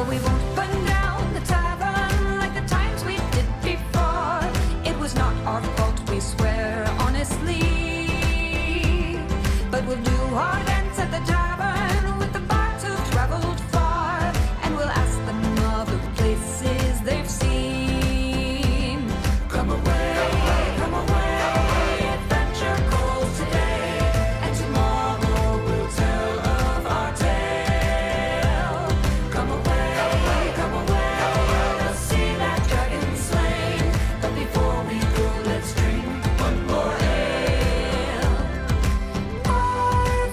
we won't burn down the tavern like the times we did before. It was not our fault, we swear honestly. But we'll do our dance at the tavern with the bards who've traveled far, and we'll ask them of the places they've seen. Come away, adventure calls today, and tomorrow we'll tell of our tale. Come away, we'll see that dragon slain. But before we go, let's drink one more ale. I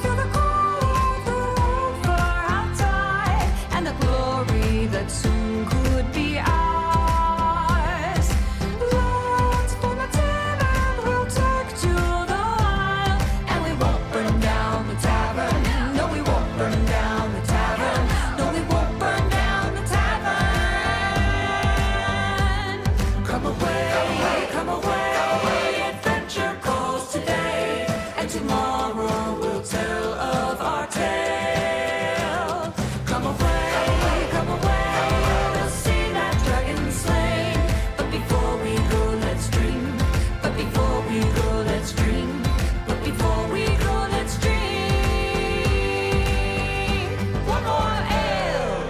feel the call of the wolver outside, and the glory that soon could be ours. Let's form a team and we'll take to the wild, and we won't burn down the tavern. No, we won't burn down the tavern. No, we won't burn down the tavern. Come away, adventure calls today, and tomorrow we'll tell of our tale. Come away, we'll see that dragon slain. But before we go, let's dream. But before we go, let's dream. But before we go, let's dream. One more ale.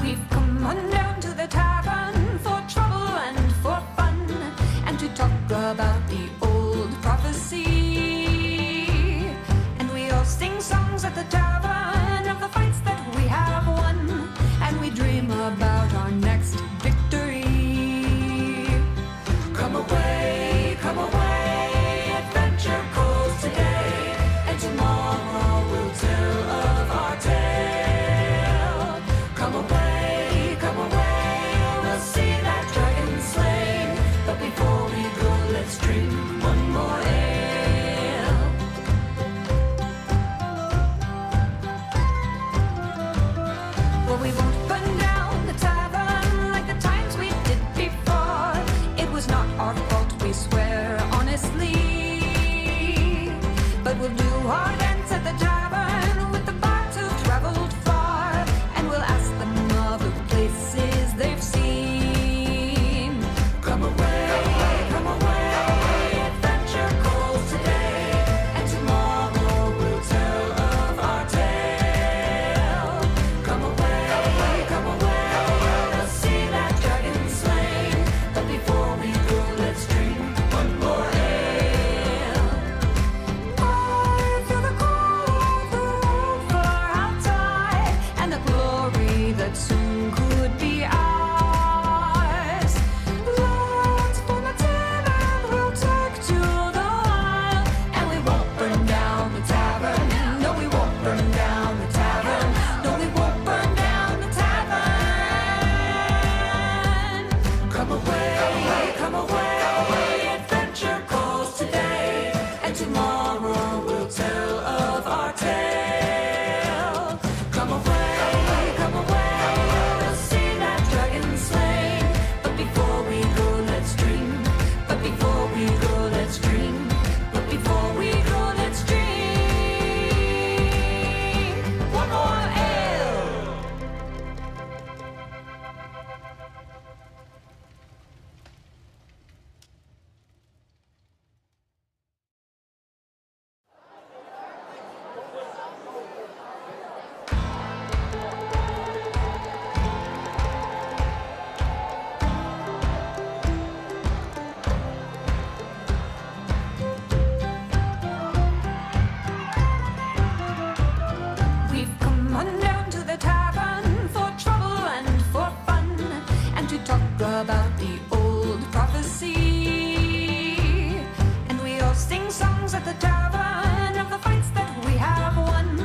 We've come on down to the tavern for trouble and for fun, and to talk about the old prophecy. And we all sing songs at the tavern of the fights that we have won, and we dream about our next victory. Come away, adventure calls today, and tomorrow we'll tell of our tale. Come away, we'll see that dragon slain. But before we go, let's drink one more ale. Well, we won't burn down the tavern like the times we did before. It was not our fault, we swear honestly. But we'll do our dance at the tavern with the bards who've traveled far, and we'll ask them of the places they've seen. Come away, adventure calls today, and tomorrow we'll tell of our tale. Come away, we'll see that dragon slain. But before we go, let's drink one more ale. I feel the call of the wolver outside, and the glory that soon could be ours. Let's form a team and we'll take to the wild, and we won't burn down the tavern. No, we won't burn down the tavern. No, we won't burn down the tavern. Come away, adventure calls today, and tomorrow we'll tell of our tale. Come away, we'll see that dragon slain. But before we go, let's dream. But before we go, let's dream. But before we go, let's dream. One more ale. We've come on down to the tavern for trouble and for fun, and to talk about the old prophecy. And we all sing songs at the tavern of the fights that we have won,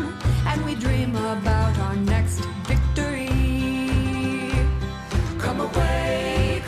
and we dream about our next victory. Come away,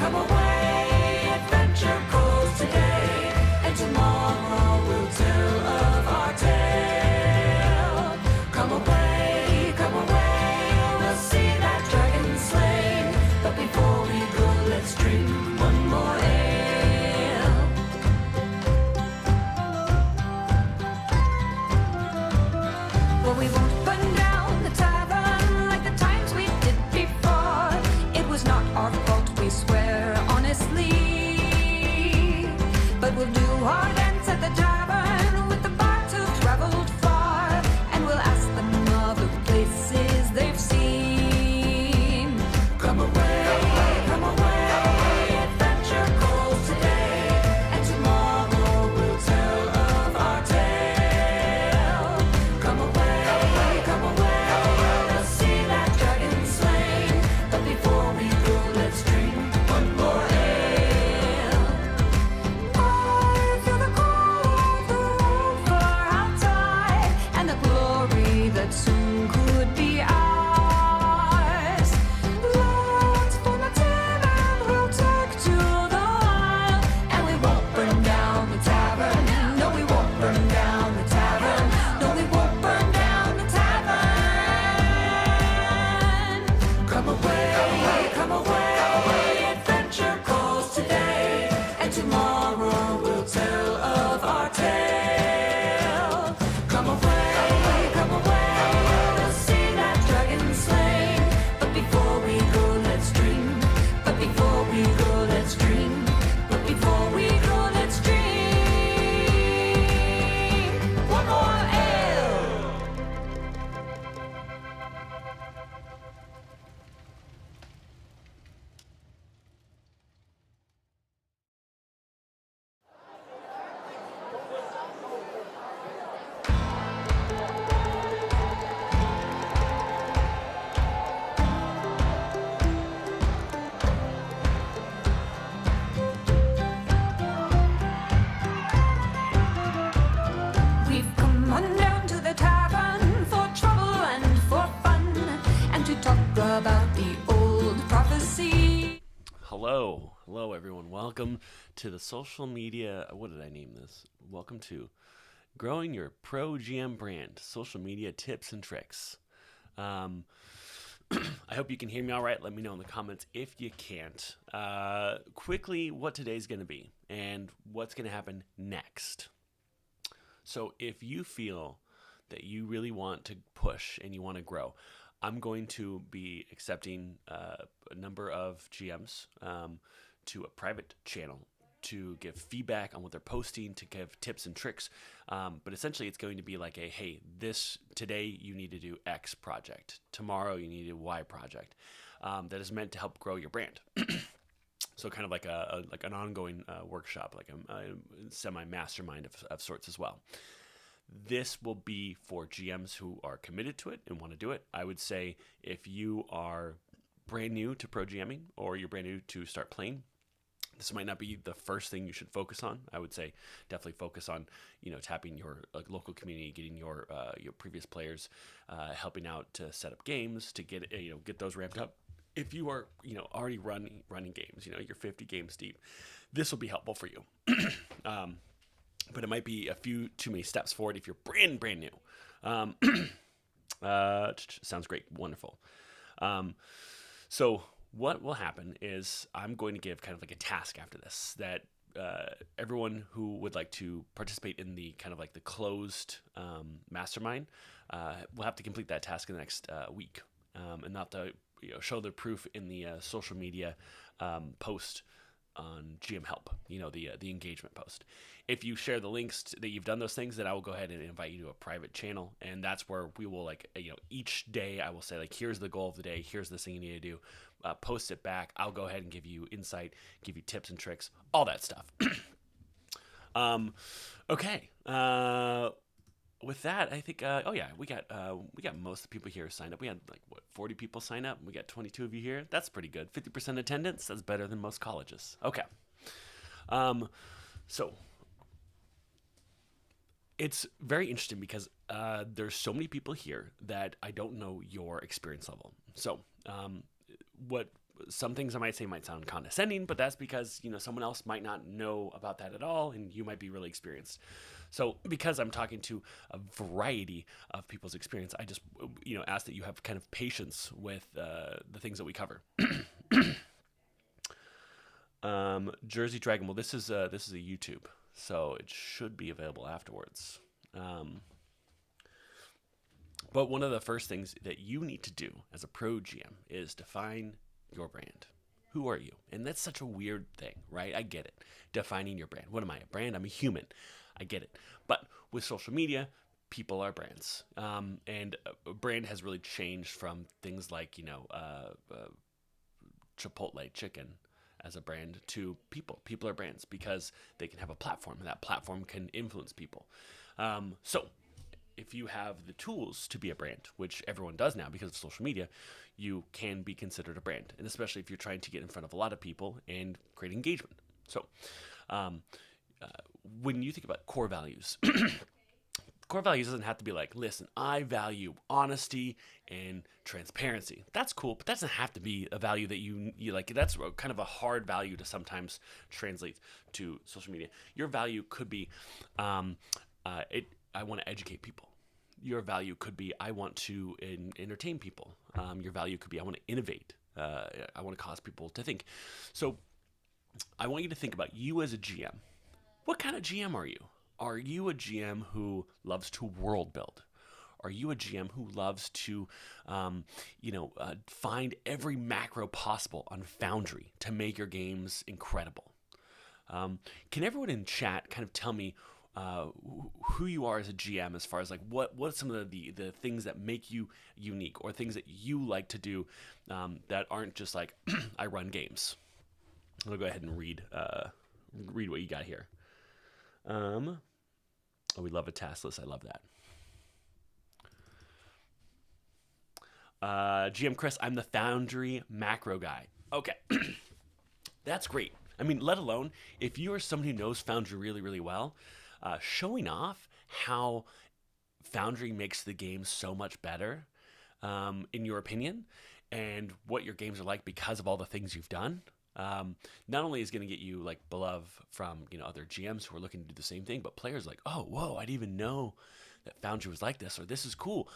Hello, everyone. Welcome to the social media. What did I name this? Welcome to Growing Your Pro GM Brand Social Media Tips and Tricks. I hope you can hear me all right. Let me know in the comments if you can't. Quickly, what today's going to be and what's going to happen next. So, if you feel that you really want to push and you want to grow, I'm going to be accepting a number of GMs to a private channel to give feedback on what they're posting, to give tips and tricks. But essentially, it's going to be like hey, today you need to do X project. Tomorrow you need to do Y project. That is meant to help grow your brand. So kind of like an ongoing workshop, like a semi-mastermind of sorts as well. This will be for GMs who are committed to it and want to do it. I would say if you are brand new to pro GMing or you're brand new to start playing, this might not be the first thing you should focus on. I would say definitely focus on, tapping your local community, getting your previous players, helping out to set up games, to get those ramped up. If you are already running games, you're 50 games deep, this will be helpful for you. But it might be a few too many steps forward if you're brand new. Sounds great. Wonderful. So what will happen is I'm going to give kind of like a task after this that everyone who would like to participate in the kind of like the closed mastermind will have to complete that task in the next week, and not to show the proof in the social media post on GM Help, the engagement post. If you share the links that you've done those things, then I will go ahead and invite you to a private channel, and that's where we will each day I will say here's the goal of the day, here's this thing you need to do, post it back. I'll go ahead and give you insight, give you tips and tricks, all that stuff. Okay. With that, I think, we got most of the people here signed up. We had 40 people sign up. We got 22 of you here. That's pretty good. 50% attendance. That's better than most colleges. Okay. So it's very interesting because there's so many people here that I don't know your experience level. So some things I might say might sound condescending, but that's because someone else might not know about that at all, and you might be really experienced. So because I'm talking to a variety of people's experience, I just ask that you have kind of patience with the things that we cover. Jersey Dragon. Well, this is a YouTube, so it should be available afterwards. But one of the first things that you need to do as a pro GM is define your brand. Who are you? And that's such a weird thing, right? I get it. Defining your brand. What am I? A brand? I'm a human. I get it. But with social media, people are brands. And a brand has really changed from things like, Chipotle chicken as a brand to people. People are brands because they can have a platform, and that platform can influence people. So if you have the tools to be a brand, which everyone does now because of social media, you can be considered a brand. And especially if you're trying to get in front of a lot of people and create engagement. So when you think about core values, core values doesn't have to be listen, I value honesty and transparency. That's cool, but that doesn't have to be a value that you like. That's kind of a hard value to sometimes translate to social media. Your value could be, I want to educate people. Your value could be, I want to entertain people. Your value could be, I want to innovate. I want to cause people to think. So I want you to think about you as a GM. What kind of GM are you? Are you a GM who loves to world build? Are you a GM who loves to, find every macro possible on Foundry to make your games incredible? Can everyone in chat kind of tell me who you are as a GM as far as what are some of the things that make you unique, or things that you like to do that aren't just I run games? I'm gonna go ahead and read what you got here. We love a task list. I love that. GM Chris, I'm the Foundry macro guy. Okay. That's great. I mean, let alone if you are somebody who knows Foundry really, really well, showing off how Foundry makes the game so much better, in your opinion, and what your games are like because of all the things you've done. not only is going to get you like love from other GMs who are looking to do the same thing, but players like, oh, whoa, I didn't even know that Foundry was like this, or this is cool.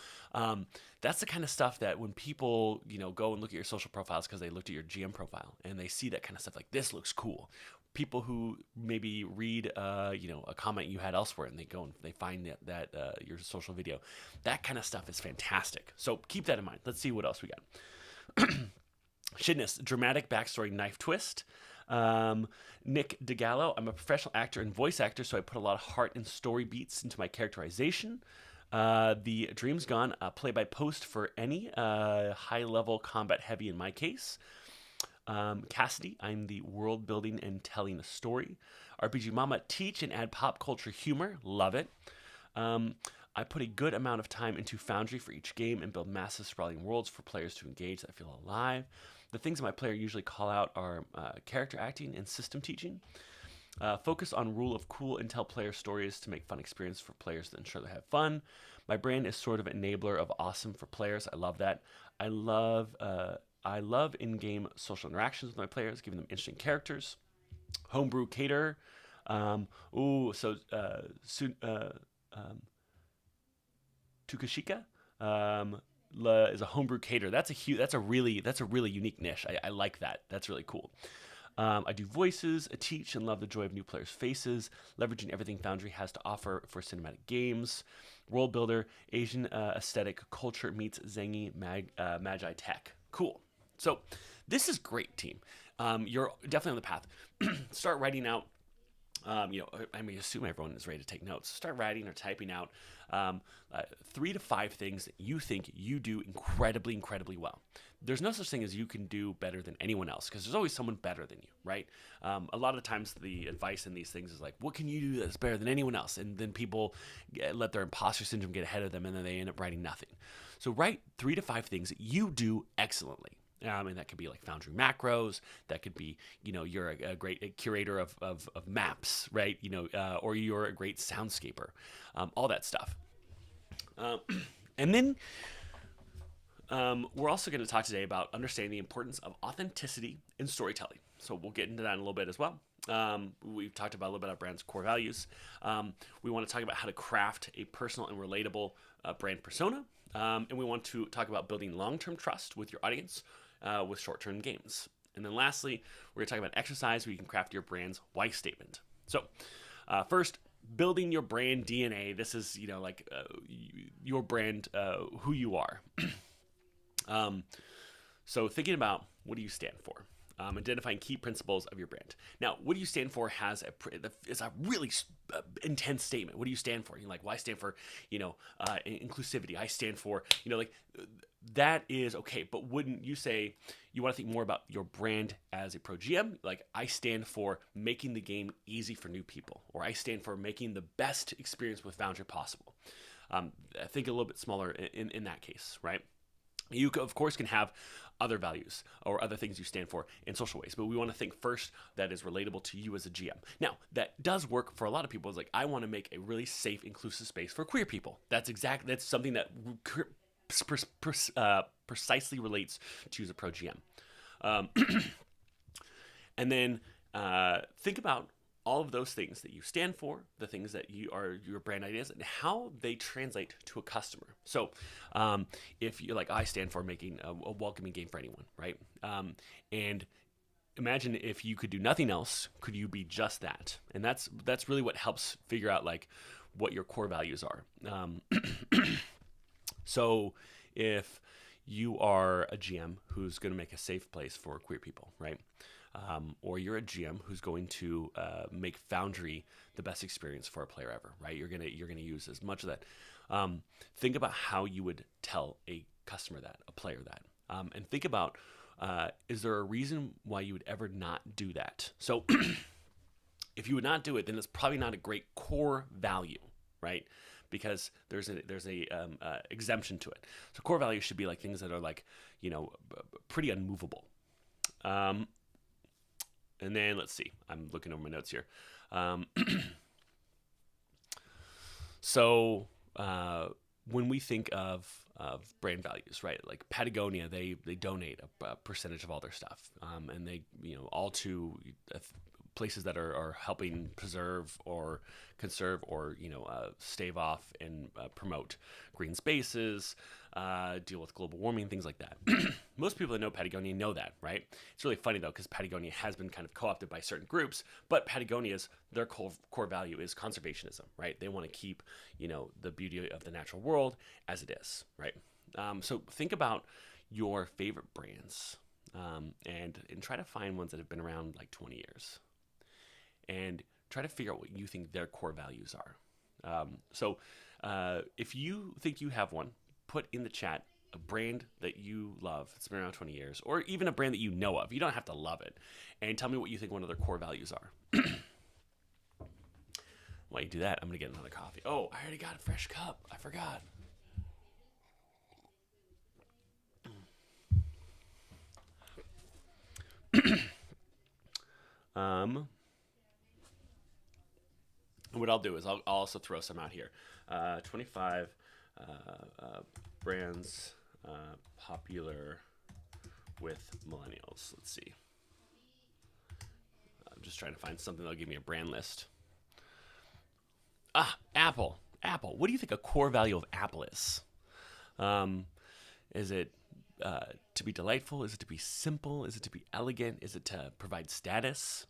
That's the kind of stuff that when people go and look at your social profiles because they looked at your GM profile and they see that kind of stuff, like this looks cool. People who maybe read a comment you had elsewhere and they go and they find that your social video, that kind of stuff is fantastic. So keep that in mind. Let's see what else we got. Shitness, dramatic backstory knife twist. Nick DeGallo, I'm a professional actor and voice actor, so I put a lot of heart and story beats into my characterization. The Dreams Gone, play by post for any high-level combat heavy in my case. Cassidy, I'm the world building and telling a story. RPG Mama, teach and add pop culture humor. Love it. I put a good amount of time into Foundry for each game and build massive sprawling worlds for players to engage that feel alive. The things that my player usually call out are character acting and system teaching. Focus on rule of cool and tell player stories to make fun experience for players that ensure they have fun. My brand is sort of an enabler of awesome for players. I love that. I love in-game social interactions with my players, giving them interesting characters. Homebrew caterer. Tukashika is a homebrew caterer. That's a really unique niche. I like that. That's really cool. I do voices, I teach, and love the joy of new players' faces, leveraging everything Foundry has to offer for cinematic games. World builder, Asian aesthetic culture meets Zangy Magi tech. Cool. So this is great, team. You're definitely on the path. Start writing out. Assume everyone is ready to take notes. Start writing or typing out 3 to 5 things that you think you do incredibly, incredibly well. There's no such thing as you can do better than anyone else, because there's always someone better than you, right? A lot of times the advice in these things is like, what can you do that's better than anyone else? And then people let their imposter syndrome get ahead of them, and then they end up writing nothing. So write 3 to 5 things that you do excellently. And that could be like Foundry macros. That could be, you're a great curator of maps, right? Or you're a great soundscaper, all that stuff. And then we're also going to talk today about understanding the importance of authenticity in storytelling. So we'll get into that in a little bit as well. We've talked about a little bit about brand's core values. We want to talk about how to craft a personal and relatable brand persona. And we want to talk about building long-term trust with your audience with short-term games. And then lastly, we're going to talk about exercise where you can craft your brand's why statement. So first, building your brand DNA. This is, your brand, who you are. So thinking about what do you stand for? Identifying key principles of your brand. Now, what do you stand for is a really intense statement. What do you stand for? Well, I stand for, inclusivity. I stand for, that is okay. But wouldn't you say you want to think more about your brand as a pro GM? Like, I stand for making the game easy for new people, or I stand for making the best experience with Foundry possible. I think a little bit smaller in that case, right? You, of course, can have other values or other things you stand for in social ways, but we want to think first that is relatable to you as a GM. Now, that does work for a lot of people. It's like, I want to make a really safe, inclusive space for queer people. That's something that precisely relates to you as a pro GM. And then think about all of those things that you stand for, the things that are your brand ideas, and how they translate to a customer. So if you're like, I stand for making a welcoming game for anyone, right? And imagine if you could do nothing else, could you be just that? And that's really what helps figure out like what your core values are. So if you are a GM who's going to make a safe place for queer people, right? Or you're a GM who's going to make Foundry the best experience for a player ever, right? You're gonna use as much of that. Think about how you would tell a customer that, a player that, and think about is there a reason why you would ever not do that? So if you would not do it, then it's probably not a great core value, right? Because there's a exemption to it. So core values should be like things that are like pretty unmovable. And then let's see, I'm looking over my notes here. So when we think of brand values, right? Like Patagonia, they donate a percentage of all their stuff, and they all to places that are helping preserve or conserve or stave off and promote green spaces, deal with global warming, things like that. Most people that know Patagonia know that, right? It's really funny though, because Patagonia has been kind of co-opted by certain groups, but Patagonia's their core value is conservationism, right? They want to keep the beauty of the natural world as it is, right? So think about your favorite brands, and try to find ones that have been around like 20 years. And try to figure out what you think their core values are. So if you think you have one, put in the chat a brand that you love that's been around 20 years, or even a brand that you know of. You don't have to love it. And tell me what you think one of their core values are. While you do that, I'm going to get another coffee. Oh, I already got a fresh cup. I forgot. What I'll do is I'll also throw some out here. 25 brands popular with millennials. Let's see. I'm just trying to find something that'll give me a brand list. Apple. Apple. What do you think a core value of Apple is? Is it to be delightful? Is it to be simple? Is it to be elegant? Is it to provide status?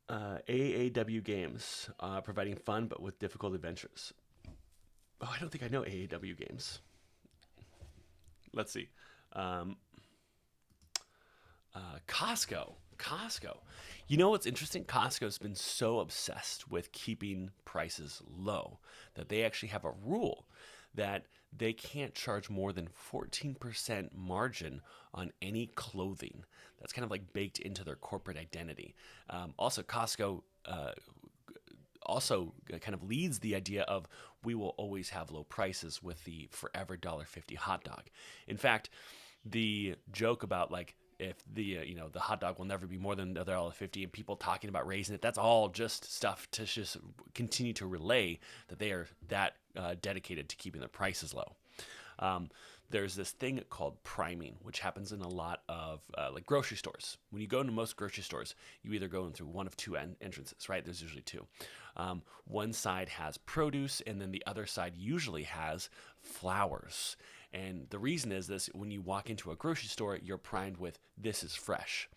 AAW Games, providing fun but with difficult adventures. Oh, I don't think I know AAW Games. Let's see. Costco. You know what's interesting? Costco's been so obsessed with keeping prices low that they actually have a rule that they can't charge more than 14% margin on any clothing. That's kind of like baked into their corporate identity. Also, Costco also kind of leads the idea of we will always have low prices with the forever $1.50 hot dog. In fact, the joke about like if the the hot dog will never be more than $1.50 and people talking about raising it, that's all just stuff to just continue to relay that they are that dedicated to keeping their prices low. There's this thing called priming, which happens in a lot of like grocery stores. When you go into most grocery stores, you either go in through one of two entrances, right? There's usually two. One side has produce, and then the other side usually has flowers. And the reason is this: when you walk into a grocery store, you're primed with "this is fresh."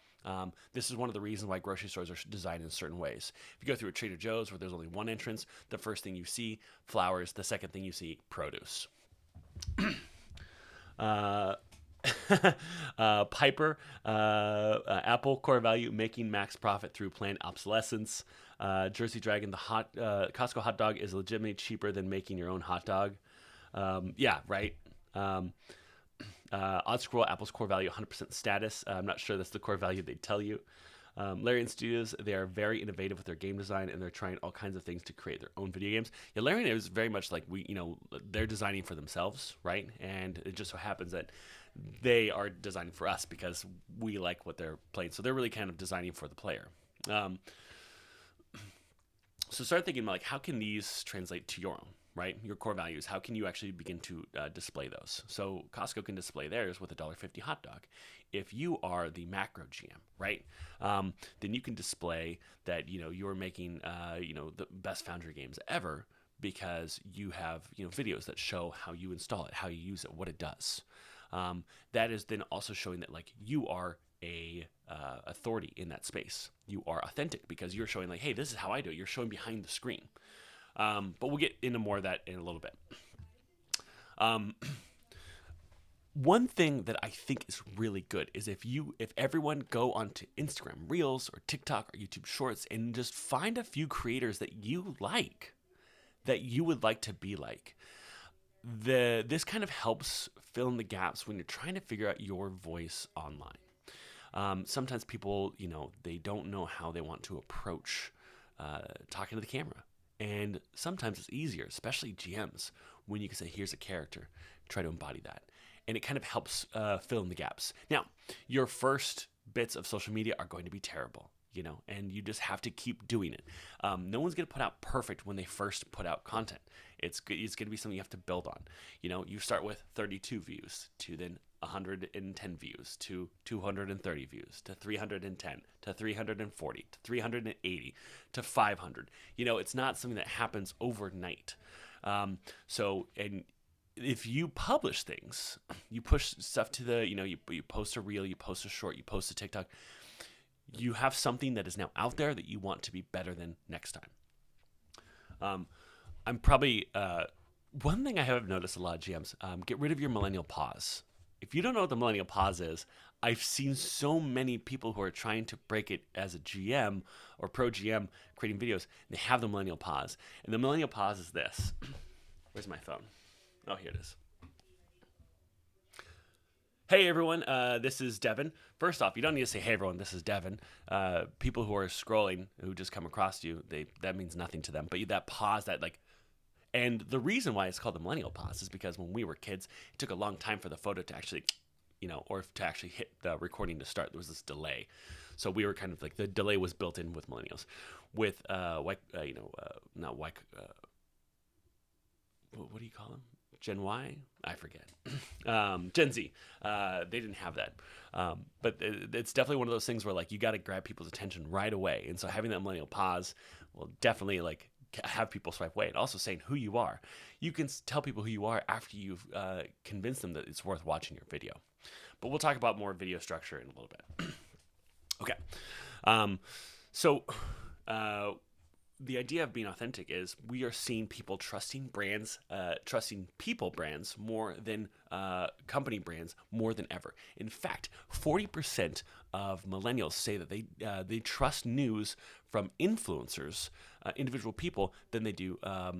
This is one of the reasons why grocery stores are designed in certain ways. If you go through a Trader Joe's where there's only one entrance, the first thing you see, flowers. The second thing you see, produce. Piper, Apple core value, making max profit through planned obsolescence. Jersey Dragon, the Costco hot dog is legitimately cheaper than making your own hot dog. Yeah, right. Odd Scroll, Apple's core value, 100% status. I'm not sure that's the core value they tell you. Larian Studios, they are very innovative with their game design, and they're trying all kinds of things to create their own video games. Yeah, Larian is very much like they're designing for themselves, right? And it just so happens that they are designing for us because we like what they're playing. So they're really kind of designing for the player. So start thinking about like, how can these translate to your own, right? Your core values. How can you actually begin to display those? So Costco can display theirs with a $1.50 hot dog. If you are the macro GM, right, then you can display that you're making the best Foundry games ever because you have videos that show how you install it, how you use it, what it does. That is then also showing that like you are a authority in that space. You are authentic because you're showing like, hey, this is how I do it. You're showing behind the screen. But we'll get into more of that in a little bit. One thing that I think is really good is if everyone go onto Instagram Reels or TikTok or YouTube Shorts and just find a few creators that you like, that you would like to be like. This kind of helps fill in the gaps when you're trying to figure out your voice online. Sometimes people, they don't know how they want to approach talking to the camera. And sometimes it's easier, especially GMs, when you can say, here's a character, try to embody that. And it kind of helps fill in the gaps. Now, your first bits of social media are going to be terrible. and you just have to keep doing it. No one's going to put out perfect when they first put out content. It's going to be something you have to build on. You start with 32 views to then 110 views to 230 views to 310 to 340 to 380 to 500. It's not something that happens overnight. And if you publish things, you push stuff to the, you post a reel, you post a short, you post a TikTok, you have something that is now out there that you want to be better than next time. I'm probably, one thing I have noticed a lot of GMs, get rid of your millennial pause. If you don't know what the millennial pause is, I've seen so many people who are trying to break it as a GM or pro GM creating videos, and they have the millennial pause. And the millennial pause is this. Where's my phone? Oh, here it is. Hey everyone, this is Devin. First off, you don't need to say, hey everyone, this is Devin. People who are scrolling, who just come across you, that means nothing to them. But that pause, and the reason why it's called the millennial pause is because when we were kids, it took a long time for the photo to actually, or to actually hit the recording to start. There was this delay. So we were kind of the delay was built in with millennials. With, what do you call them? Gen Y? I forget. Gen Z. They didn't have that. But it's definitely one of those things where you got to grab people's attention right away. And so having that millennial pause will definitely have people swipe away. And also saying who you are. You can tell people who you are after you've convinced them that it's worth watching your video. But we'll talk about more video structure in a little bit. Okay. The idea of being authentic is we are seeing people trusting people brands more than company brands more than ever. In fact, 40% of millennials say that they trust news from influencers, individual people, than they do,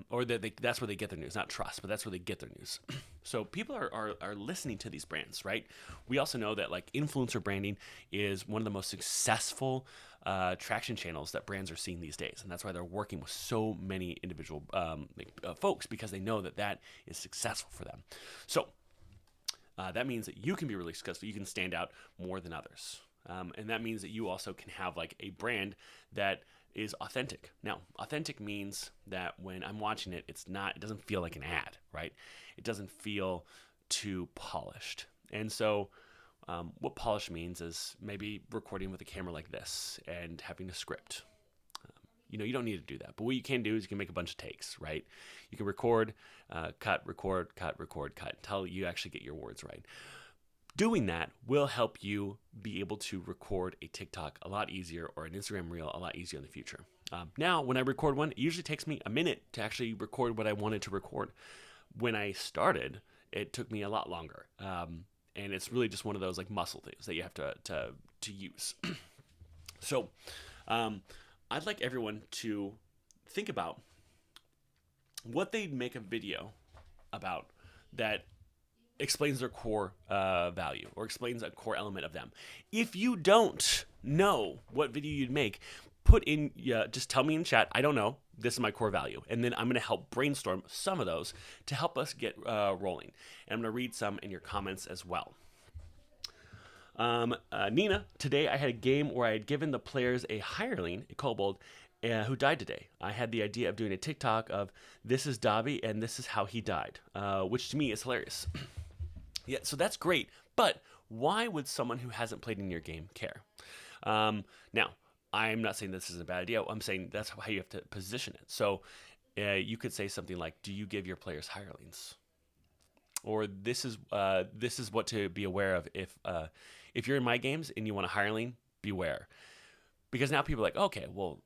or that's where they get their news. Not trust, but that's where they get their news. So people are listening to these brands, right? We also know that influencer branding is one of the most successful traction channels that brands are seeing these days, and that's why they're working with so many individual folks, because they know that is successful for them. So that means that you can be really successful. You can stand out more than others, and that means that you also can have a brand that is authentic. Now, authentic means that when I'm watching it, it doesn't feel like an ad, right? It doesn't feel too polished, and so. What polish means is maybe recording with a camera like this and having a script. You don't need to do that. But what you can do is you can make a bunch of takes, right? You can record, cut, record, cut, record, cut until you actually get your words right. Doing that will help you be able to record a TikTok a lot easier or an Instagram reel a lot easier in the future. Now, when I record one, it usually takes me a minute to actually record what I wanted to record. When I started, it took me a lot longer. And it's really just one of those muscle things that you have to use. So I'd like everyone to think about what they'd make a video about that explains their core value or explains a core element of them. If you don't know what video you'd make, just tell me in chat, I don't know, this is my core value. And then I'm going to help brainstorm some of those to help us get rolling. And I'm going to read some in your comments as well. Nina, today I had a game where I had given the players a hireling, a kobold, who died today. I had the idea of doing a TikTok of this is Dobby and this is how he died, which to me is hilarious. Yeah, so that's great. But why would someone who hasn't played in your game care? Now, I'm not saying this is a bad idea. I'm saying that's how you have to position it. So you could say something like, do you give your players hirelings? Or this is what to be aware of if you're in my games and you want a hireling, beware. Because now people are like, okay, well,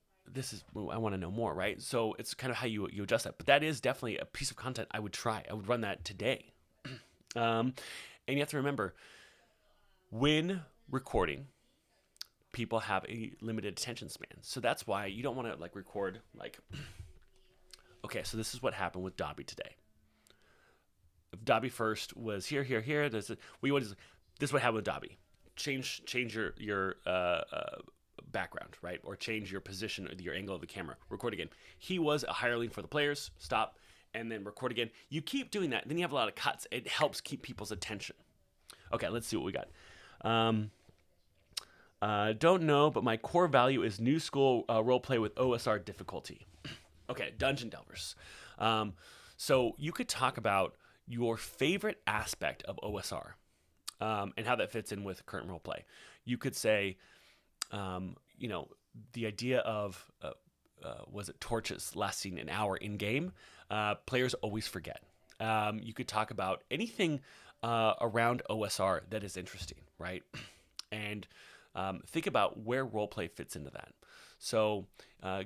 I want to know more, right? So it's kind of how you adjust that. But that is definitely a piece of content I would try. I would run that today. And you have to remember, when recording, people have a limited attention span. So that's why you don't want to record okay, so this is what happened with Dobby today. If Dobby first was here, this is what happened with Dobby. Change your background, right? Or change your position or your angle of the camera. Record again. He was a hireling for the players. Stop. And then record again. You keep doing that. Then you have a lot of cuts. It helps keep people's attention. Okay, let's see what we got. Don't know, but my core value is new school roleplay with OSR difficulty. Okay, Dungeon Delvers. So you could talk about your favorite aspect of OSR and how that fits in with current roleplay. You could say, the idea of was it torches lasting an hour in game? Players always forget. You could talk about anything around OSR that is interesting, right? And think about where roleplay fits into that. So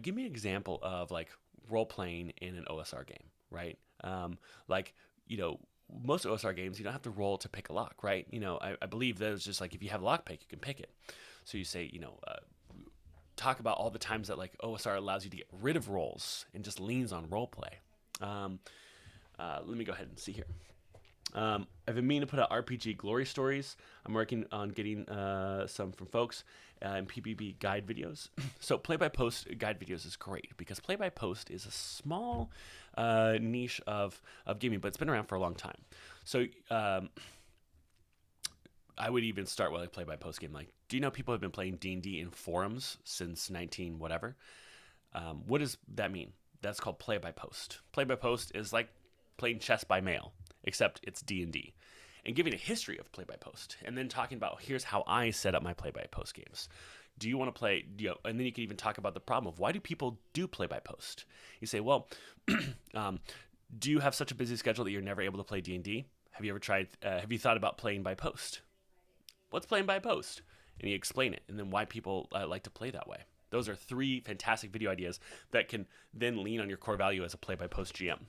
give me an example of like role playing in an OSR game, right? Most OSR games, you don't have to roll to pick a lock, right? I believe that it's just like if you have a lock pick, you can pick it. So you say, talk about all the times that like OSR allows you to get rid of rolls and just leans on role play. Let me go ahead and see here. I've been meaning to put out RPG glory stories. I'm working on getting some from folks and PBB guide videos. So play-by-post guide videos is great because play-by-post is a small niche of gaming, but it's been around for a long time. So I would even start with a play-by-post game. Like, do you know people have been playing D&D in forums since 19 whatever? What does that mean? That's called play-by-post. Play-by-post is like playing chess by mail, except it's D&D. And giving a history of play-by-post, and then talking about here's how I set up my play-by-post games. Do you want to play? And then you can even talk about the problem of why do people do play-by-post? You say, well, do you have such a busy schedule that you're never able to play D&D? Have you ever tried? Have you thought about playing by post? What's playing by post? And you explain it, and then why people like to play that way. Those are 3 fantastic video ideas that can then lean on your core value as a play-by-post GM.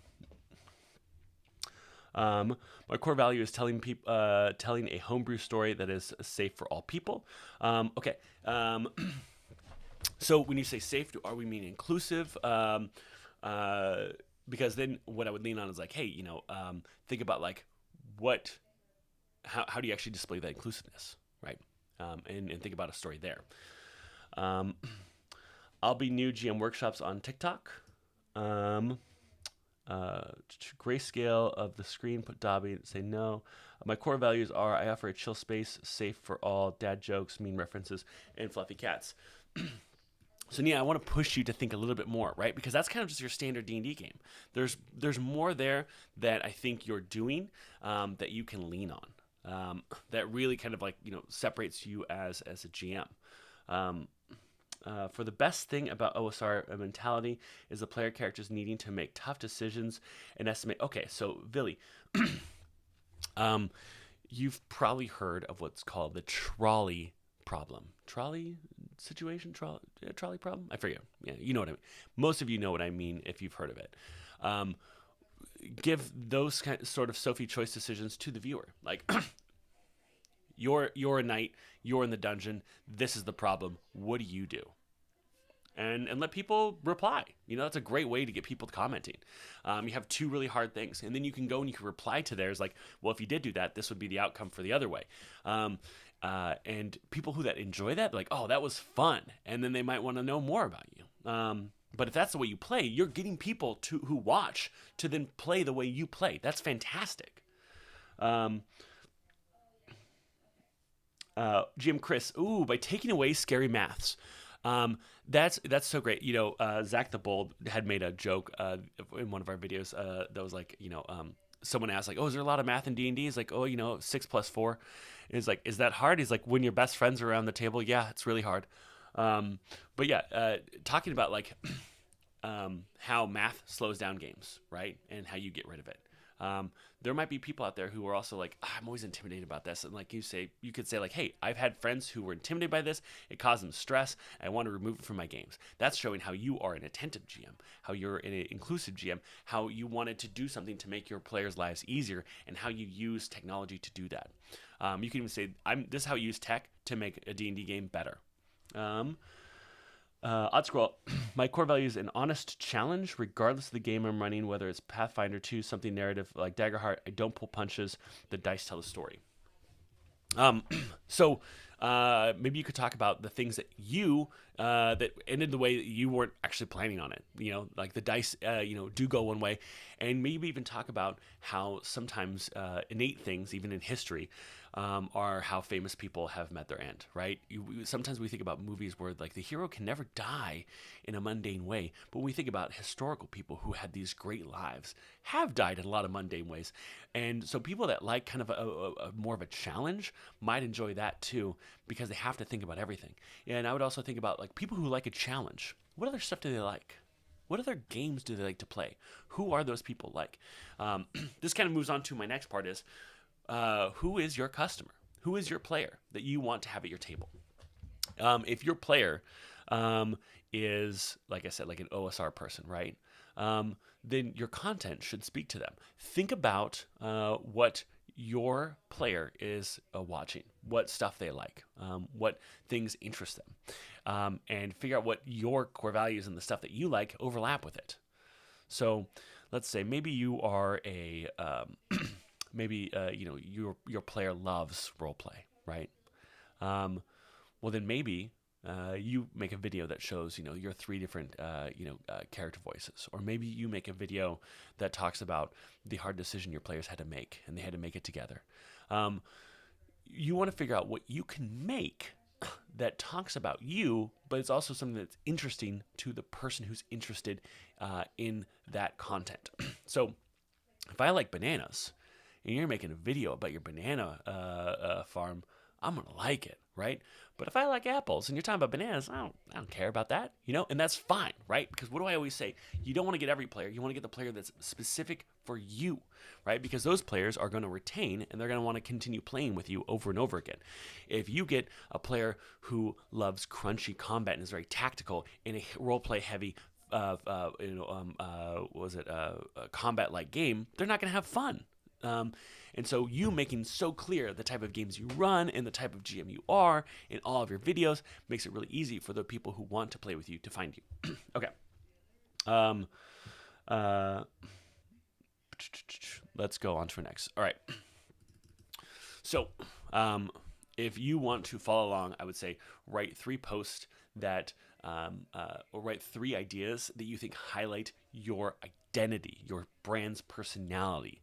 My core value is telling a homebrew story that is safe for all people. Okay. So when you say safe, are we mean inclusive? Because then what I would lean on is like, hey, think about like how do you actually display that inclusiveness, right? And think about a story there. I'll be new GM workshops on TikTok. Grayscale of the screen, put Dobby, say no. My core values are I offer a chill space, safe for all, dad jokes, mean references, and fluffy cats. So I want to push you to think a little bit more, right? Because that's kind of just your standard D&D game. There's more there that I think you're doing that you can lean on. That really kind of like separates you as a GM. For the best thing about OSR mentality is the player characters needing to make tough decisions and estimate. Okay, so Billy, you've probably heard of what's called the trolley problem. Trolley situation? Trolley problem? I forget. Yeah, you know what I mean. Most of you know what I mean if you've heard of it. Give those sort of Sophie choice decisions to the viewer. Like, you're a knight, you're in the dungeon, this is the problem, what do you do? And let people reply. That's a great way to get people commenting. You have 2 really hard things, and then you can go and you can reply to theirs like, well, if you did do that, this would be the outcome for the other way. And people who enjoy that, like, oh, that was fun, and then they might want to know more about you. But if that's the way you play, you're getting people who watch to then play the way you play. That's fantastic. GM Chris, by taking away scary maths. That's so great. Zach the Bold had made a joke in one of our videos that was like, someone asked like, oh, is there a lot of math in D&D? He's like, 6 + 4. And he's like, is that hard? He's like, when your best friends are around the table, yeah, it's really hard. But yeah, talking about like how math slows down games, right? And how you get rid of it. There might be people out there who are also like, I'm always intimidated about this. And like you could say like, hey, I've had friends who were intimidated by this. It caused them stress. I want to remove it from my games. That's showing how you are an attentive GM, how you're an inclusive GM, how you wanted to do something to make your players' lives easier, and how you use technology to do that. You can even say, this is how I use tech to make a D&D game better. Oddscroll, my core value is an honest challenge, regardless of the game I'm running, whether it's Pathfinder 2, something narrative like Daggerheart. I don't pull punches. The dice tell the story. So maybe you could talk about the things that that ended the way that you weren't actually planning on it. Like the dice, do go one way, and maybe even talk about how sometimes innate things, even in history, are how famous people have met their end, right? Sometimes we think about movies where like the hero can never die in a mundane way, but when we think about historical people who had these great lives, have died in a lot of mundane ways, and so people that like kind of a more of a challenge might enjoy that too, because they have to think about everything. And I would also think about like people who like a challenge. What other stuff do they like? What other games do they like to play? Who are those people like? This kind of moves on to my next part is, who is your customer? Who is your player that you want to have at your table? If your player is, like I said, like an OSR person, right? Then your content should speak to them. Think about what your player is watching, what stuff they like, what things interest them, and figure out what your core values and the stuff that you like overlap with it. So let's say maybe you are a maybe your player loves role play, right? Well, then maybe you make a video that shows your 3 different character voices, or maybe you make a video that talks about the hard decision your players had to make and they had to make it together. You want to figure out what you can make that talks about you, but it's also something that's interesting to the person who's interested in that content. So if I like bananas and you're making a video about your banana farm, I'm going to like it, right? But if I like apples and you're talking about bananas, I don't care about that, and that's fine, right? Because what do I always say? You don't want to get every player. You want to get the player that's specific for you, right? Because those players are going to retain and they're going to want to continue playing with you over and over again. If you get a player who loves crunchy combat and is very tactical in a role-play heavy combat-like game, they're not going to have fun. And so you making so clear the type of games you run and the type of GM you are in all of your videos makes it really easy for the people who want to play with you to find you. Okay. Let's go on to the next. All right. So if you want to follow along, I would say write 3 posts that or write 3 ideas that you think highlight your identity, your brand's personality.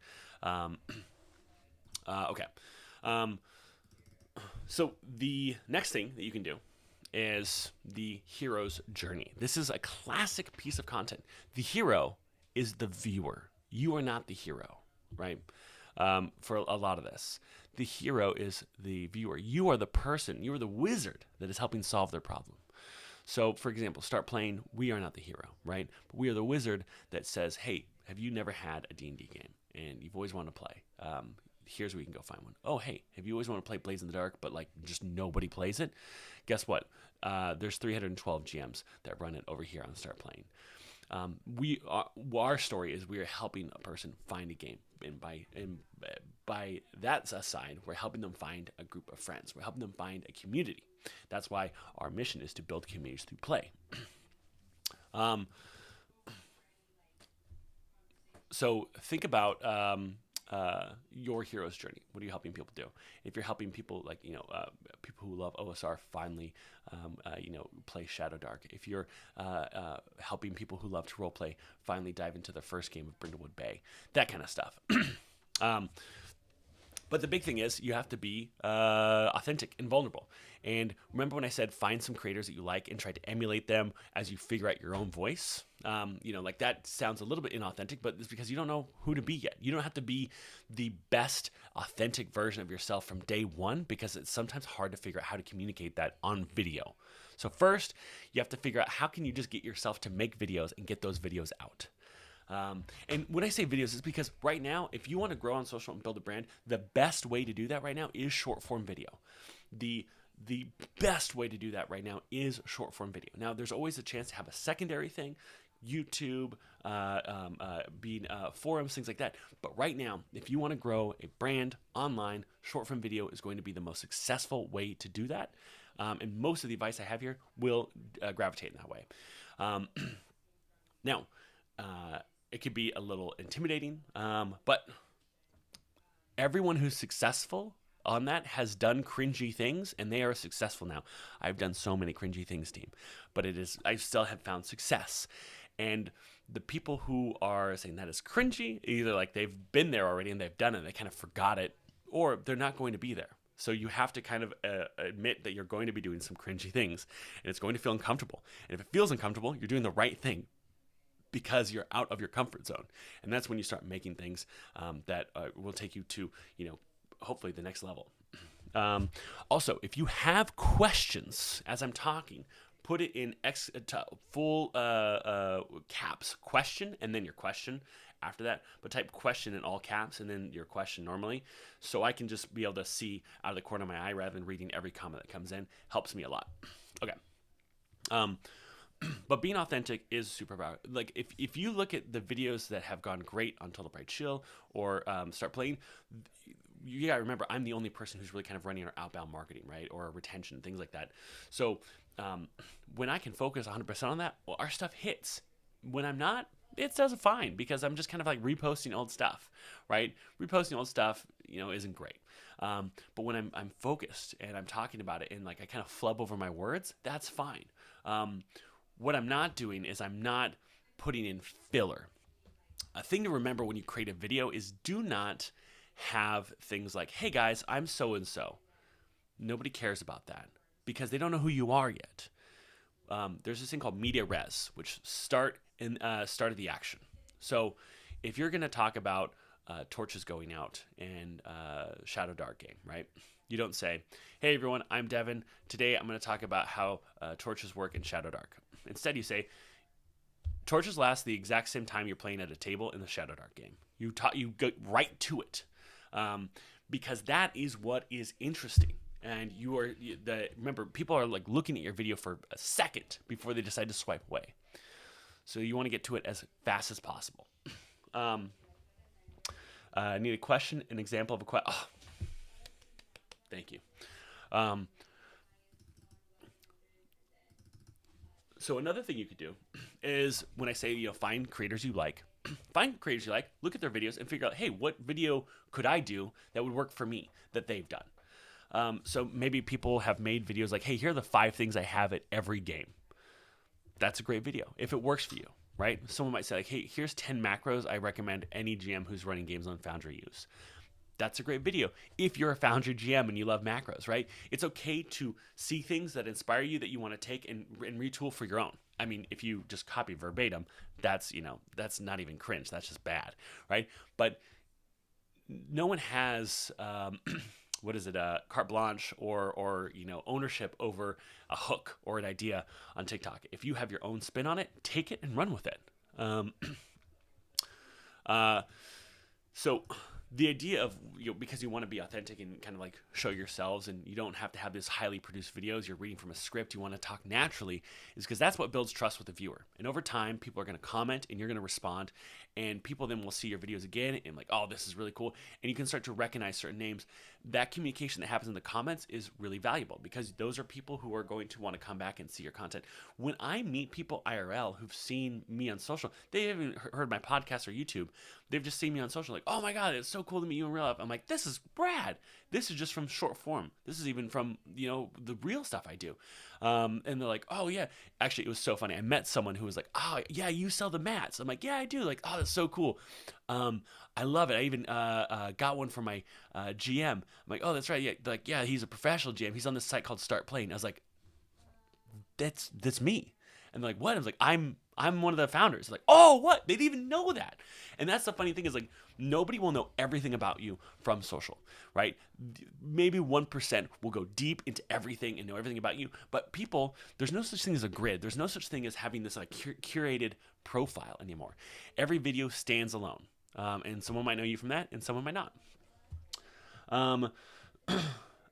Okay. So the next thing that you can do is the hero's journey. This is a classic piece of content. The hero is the viewer. You are not the hero, right? For a lot of this, the hero is the viewer. You are the person. You are the wizard that is helping solve their problem. So, for example, start playing. We are not the hero, right? But we are the wizard that says, "Hey, have you never had a D&D game and you've always wanted to play? Here's where you can go find one. Oh, hey, have you always wanted to play Blades in the Dark, but like just nobody plays it? Guess what? There's 312 GMs that run it over here on Start Playing. Our story is we are helping a person find a game, and by that aside, we're helping them find a group of friends. We're helping them find a community. That's why our mission is to build communities through play. So think about your hero's journey. What are you helping people do? If you're helping people people who love OSR finally play Shadow Dark. If you're helping people who love to role play finally dive into their first game of Brindlewood Bay, that kind of stuff. But the big thing is you have to be authentic and vulnerable. And remember when I said find some creators that you like and try to emulate them as you figure out your own voice? Like that sounds a little bit inauthentic, but it's because you don't know who to be yet. You don't have to be the best authentic version of yourself from day one, because it's sometimes hard to figure out how to communicate that on video. So first, you have to figure out how can you just get yourself to make videos and get those videos out. And when I say videos, it's because right now, if you want to grow on social and build a brand, the best way to do that right now is short form video. The best way to do that right now is short form video. Now, there's always a chance to have a secondary thing, YouTube, being forums, things like that. But right now, if you want to grow a brand online, short form video is going to be the most successful way to do that. And most of the advice I have here will gravitate in that way. Now, it could be a little intimidating, but everyone who's successful on that has done cringy things, and they are successful now. I've done so many cringy things, team, but I still have found success. And the people who are saying that is cringy, either like they've been there already and they've done it, they kind of forgot it, or they're not going to be there. So you have to kind of admit that you're going to be doing some cringy things, and it's going to feel uncomfortable. And if it feels uncomfortable, you're doing the right thing because you're out of your comfort zone. And that's when you start making things that will take you to, hopefully the next level. Also, if you have questions as I'm talking, put it in full caps, question, and then your question after that. But type question in all caps and then your question normally, so I can just be able to see out of the corner of my eye rather than reading every comment that comes in. Helps me a lot. Okay. But being authentic is super powerful. Like if you look at the videos that have gone great on Total Bright Chill or Start Playing, you gotta remember I'm the only person who's really kind of running our outbound marketing, right, or retention, things like that. So when I can focus 100% on that, well, our stuff hits. When I'm not, it does fine because I'm just kind of like reposting old stuff, right? Reposting old stuff, isn't great. But when I'm focused and I'm talking about it and like I kind of flub over my words, that's fine. What I'm not doing is I'm not putting in filler. A thing to remember when you create a video is do not have things like, hey guys, I'm so-and-so. Nobody cares about that because they don't know who you are yet. There's this thing called media res, which start of the action. So if you're going to talk about torches going out in Shadow Dark game, right? You don't say, hey everyone, I'm Devin. Today I'm going to talk about how torches work in Shadow Dark. Instead you say, torches last the exact same time you're playing at a table in the Shadow Dark game. You go right to it because that is what is interesting. And remember, people are like looking at your video for a second before they decide to swipe away. So you want to get to it as fast as possible. Need a question, an example of a question. Oh, thank you. So another thing you could do is when I say, find creators you like, look at their videos and figure out, hey, what video could I do that would work for me that they've done? So maybe people have made videos like, hey, here are the 5 things I have at every game. That's a great video if it works for you, right? Someone might say like, hey, here's 10 macros I recommend any GM who's running games on Foundry use. That's a great video if you're a Foundry GM and you love macros, right? It's okay to see things that inspire you that you want to take and retool for your own. I mean, if you just copy verbatim, that's not even cringe. That's just bad, right? But no one has carte blanche or ownership over a hook or an idea on TikTok. If you have your own spin on it, take it and run with it. So the idea of, because you want to be authentic and kind of like show yourselves, and you don't have to have this highly produced videos, you're reading from a script, you want to talk naturally, is because that's what builds trust with the viewer. And over time, people are going to comment and you're going to respond, and people then will see your videos again and like, oh, this is really cool. And you can start to recognize certain names. That communication that happens in the comments is really valuable because those are people who are going to want to come back and see your content. When I meet people IRL who've seen me on social, they haven't heard my podcast or YouTube. They've just seen me on social, like, oh my God, it's so cool to meet you in real life. I'm like, this is rad. This is just from short form. This is even from, the real stuff I do. And they're like, oh yeah. Actually, it was so funny. I met someone who was like, oh yeah, you sell the mats. I'm like, yeah, I do. Like, oh, that's so cool. I love it. I even got one for my GM. I'm like, oh, that's right. Yeah, like, yeah, he's a professional GM. He's on this site called Start Playing. I was like, that's me. And they're like, what? I was like, I'm one of the founders. Like, oh, what? They didn't even know that. And that's the funny thing is like, nobody will know everything about you from social, right? Maybe 1% will go deep into everything and know everything about you. But people, there's no such thing as a grid. There's no such thing as having this like curated profile anymore. Every video stands alone. And someone might know you from that and someone might not.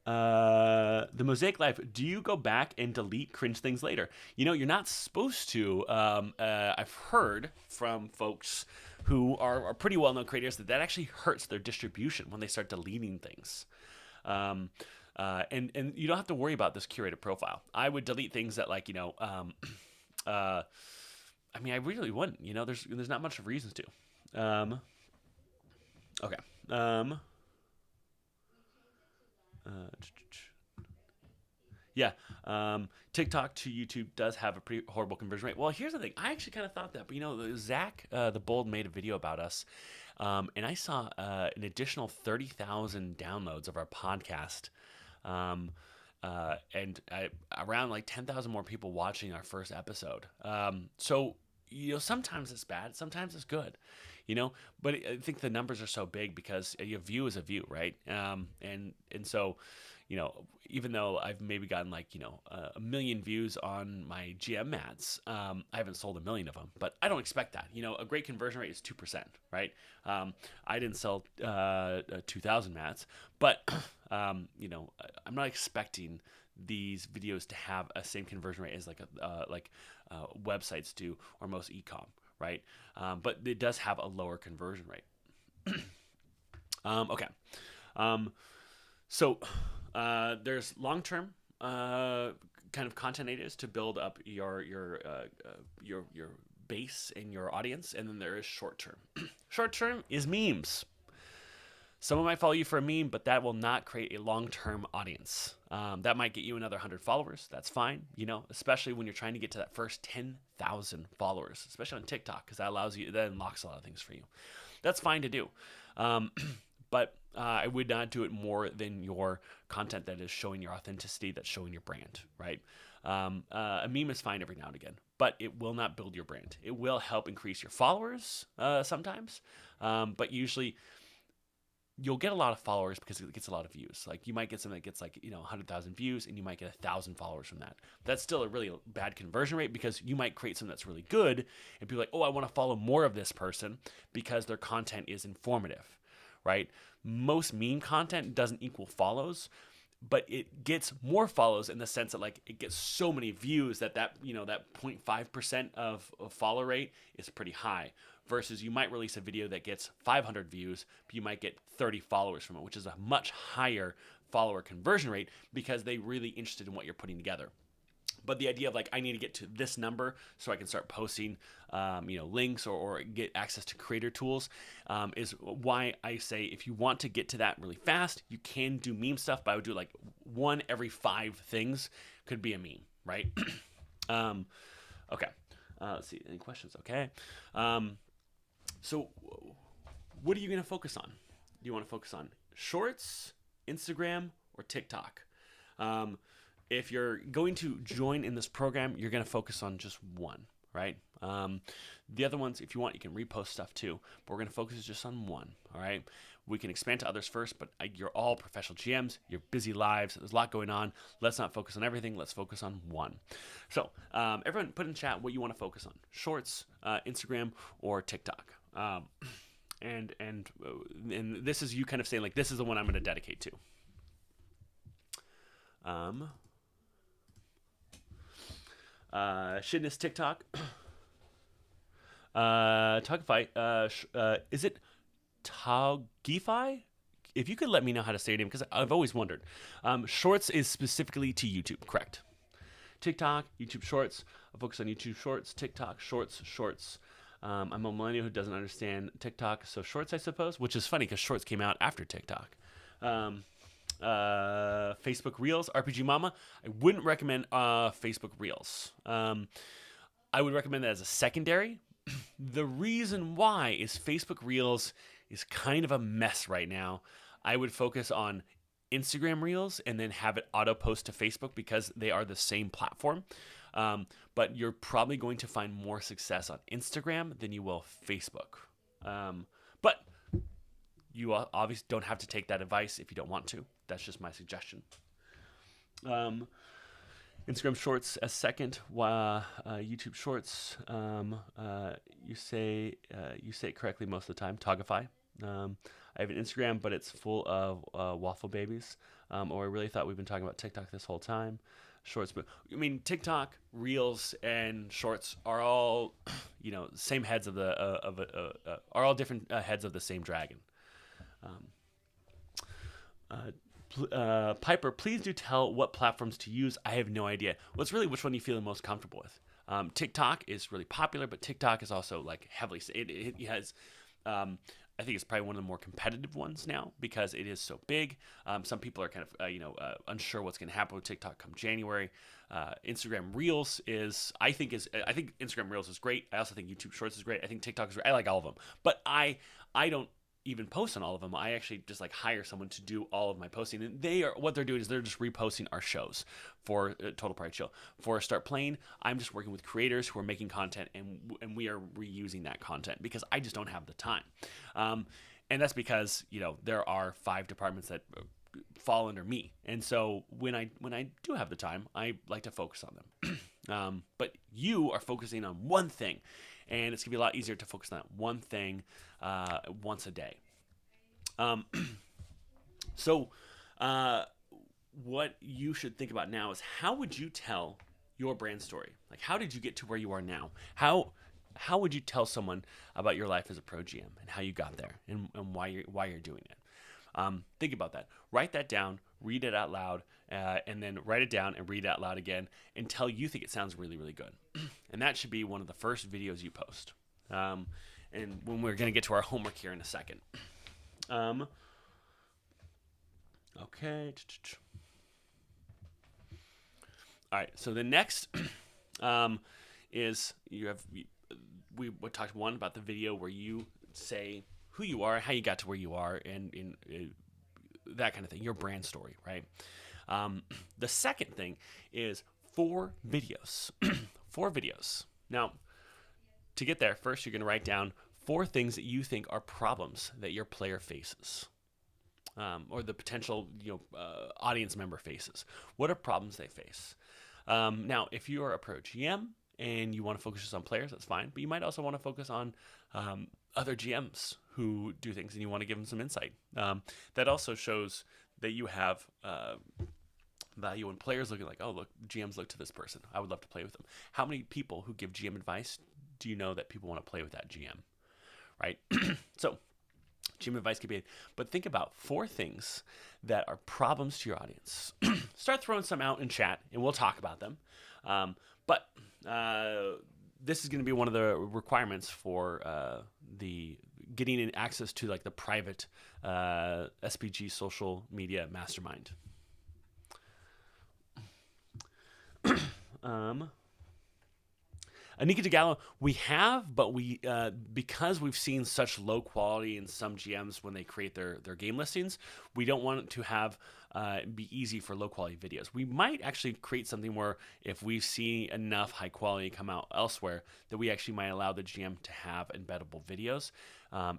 The Mosaic Life, do you go back and delete cringe things later? You're not supposed to. I've heard from folks who are pretty well-known creators that actually hurts their distribution when they start deleting things. And you don't have to worry about this curated profile. I would delete things that like, I really wouldn't, there's not much of reasons to. Okay. TikTok to YouTube does have a pretty horrible conversion rate. Well, here's the thing. I actually kind of thought that, but Zach, the Bold, made a video about us, and I saw an additional 30,000 downloads of our podcast And around like 10,000 more people watching our first episode. So sometimes it's bad, sometimes it's good, But I think the numbers are so big because a view is a view, right? And so, even though I've maybe gotten like a million views on my GM mats, I haven't sold a million of them, but I don't expect that. A great conversion rate is 2%, right? I didn't sell 2,000 mats, but I'm not expecting these videos to have a same conversion rate as like websites do or most e-com, right? But it does have a lower conversion rate. Okay. So there's long-term kind of content ideas to build up your base and your audience, and then there is short-term. Short-term is memes. Someone might follow you for a meme, but that will not create a long-term audience. That might get you another 100 followers. That's fine, especially when you're trying to get to that first 10,000 followers, especially on TikTok, because that unlocks a lot of things for you. That's fine to do. But I would not do it more than your content that is showing your authenticity, that's showing your brand, right? A meme is fine every now and again, but it will not build your brand. It will help increase your followers sometimes, but usually you'll get a lot of followers because it gets a lot of views. Like you might get something that gets 100,000 views and you might get 1,000 followers from that. That's still a really bad conversion rate because you might create something that's really good and people are like, oh, I want to follow more of this person because their content is informative, right? Most meme content doesn't equal follows, but it gets more follows in the sense that it gets so many views that 0.5% of follow rate is pretty high. Versus you might release a video that gets 500 views, but you might get 30 followers from it, which is a much higher follower conversion rate because they're really interested in what you're putting together. But the idea of I need to get to this number so I can start posting, links or get access to creator tools is why I say if you want to get to that really fast, you can do meme stuff, but I would do one every 5 things could be a meme, right? Okay. Let's see. Any questions? Okay. So what are you going to focus on? Do you want to focus on Shorts, Instagram, or TikTok? If you're going to join in this program, you're going to focus on just one, right? The other ones, if you want, you can repost stuff too, but we're going to focus just on one, all right? We can expand to others first, but you're all professional GMs. You're busy lives. There's a lot going on. Let's not focus on everything. Let's focus on one. So everyone put in chat what you want to focus on, Shorts, Instagram, or TikTok. And this is you kind of saying this is the one I'm going to dedicate to. Shitness TikTok. Talkify. Is it Togify? If you could let me know how to say your name, because I've always wondered. Shorts is specifically to YouTube, correct? TikTok, YouTube Shorts. I focus on YouTube Shorts, TikTok, Shorts. I'm a millennial who doesn't understand TikTok, so Shorts, I suppose, which is funny because Shorts came out after TikTok. Facebook Reels, RPG Mama. I wouldn't recommend Facebook Reels. I would recommend that as a secondary. The reason why is Facebook Reels is kind of a mess right now. I would focus on Instagram Reels and then have it auto post to Facebook because they are the same platform. But you're probably going to find more success on Instagram than you will Facebook. But you obviously don't have to take that advice if you don't want to. That's just my suggestion. Instagram Shorts as second. YouTube Shorts. You say it correctly most of the time. Togify. I have an Instagram, but it's full of waffle babies. Or I really thought we've been talking about TikTok this whole time. Shorts, but I mean TikTok, Reels, and Shorts are all, same heads of are all different heads of the same dragon. Piper, please do tell what platforms to use. I have no idea. Well, it's really which one you feel the most comfortable with. TikTok is really popular, but TikTok is also heavily. It has. I think it's probably one of the more competitive ones now because it is so big. Some people are kind of unsure what's going to happen with TikTok come January. Instagram Reels I think Instagram Reels is great. I also think YouTube Shorts is great. I think TikTok is great. I like all of them, but I don't even post on all of them. I actually just like hire someone to do all of my posting, and what they're doing is they're just reposting our shows for Total Pride Show. For Start Playing, I'm just working with creators who are making content, and we are reusing that content because I just don't have the time. And that's because there are 5 departments that fall under me, and so when I do have the time, I like to focus on them. But you are focusing on one thing, and it's gonna be a lot easier to focus on that one thing once a day. So what you should think about now is, how would you tell your brand story? Like, how did you get to where you are now? How would you tell someone about your life as a pro GM and how you got there and why you're doing it? Think about that. Write that down, read it out loud, and then write it down and read it out loud again until you think it sounds really, really good. And that should be one of the first videos you post. And when we're going to get to our homework here in a second. Okay. All right. So the next is we talked one about the video where you say who you are, how you got to where you are, and that kind of thing, your brand story, right? The second thing is 4 videos. 4 videos. Now, to get there, first you're going to write down 4 things that you think are problems that your player faces, or the potential audience member faces. What are problems they face? Now, if you are a pro GM and you want to focus just on players, that's fine. But you might also want to focus on other GMs who do things, and you want to give them some insight. That also shows that you have value when players look at, like, oh, look, GMs look to this person. I would love to play with them. How many people who give GM advice do you know that people want to play with that GM, right? So GM advice could be, but think about 4 things that are problems to your audience. Start throwing some out in chat, and we'll talk about them. But this is going to be one of the requirements for the getting access to, like, the private SPG social media mastermind. Anika DeGallo, we have, but we because we've seen such low quality in some GMs when they create their game listings, we don't want it to have be easy for low quality videos. We might actually create something where if we see enough high quality come out elsewhere, that we actually might allow the GM to have embeddable videos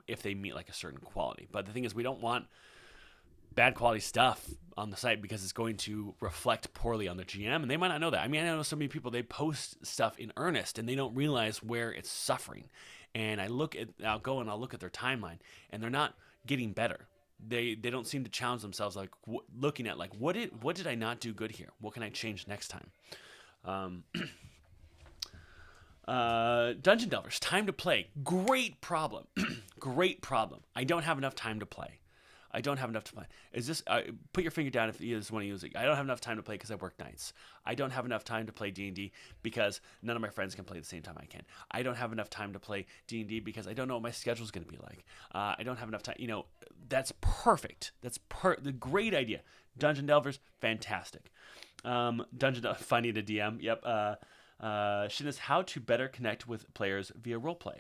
if they meet like a certain quality. But the thing is, we don't want bad quality stuff on the site because it's going to reflect poorly on the GM, and they might not know that. I mean, I know so many people, they post stuff in earnest and they don't realize where it's suffering. And I'll go and I'll look at their timeline, and they're not getting better. They don't seem to challenge themselves, like looking at, like, what did I not do good here? What can I change next time? Dungeon Delvers, time to play. Great problem. Great problem. I don't have enough time to play. I don't have enough to play. Is this? Put your finger down if you just want to use it. I don't have enough time to play because I work nights. I don't have enough time to play D&D because none of my friends can play at the same time I can. I don't have enough time to play D&D because I don't know what my schedule is going to be like. I don't have enough time. That's perfect. That's the great idea. Dungeon Delvers, fantastic. Finding a DM. Yep. Shinnis, how to better connect with players via roleplay.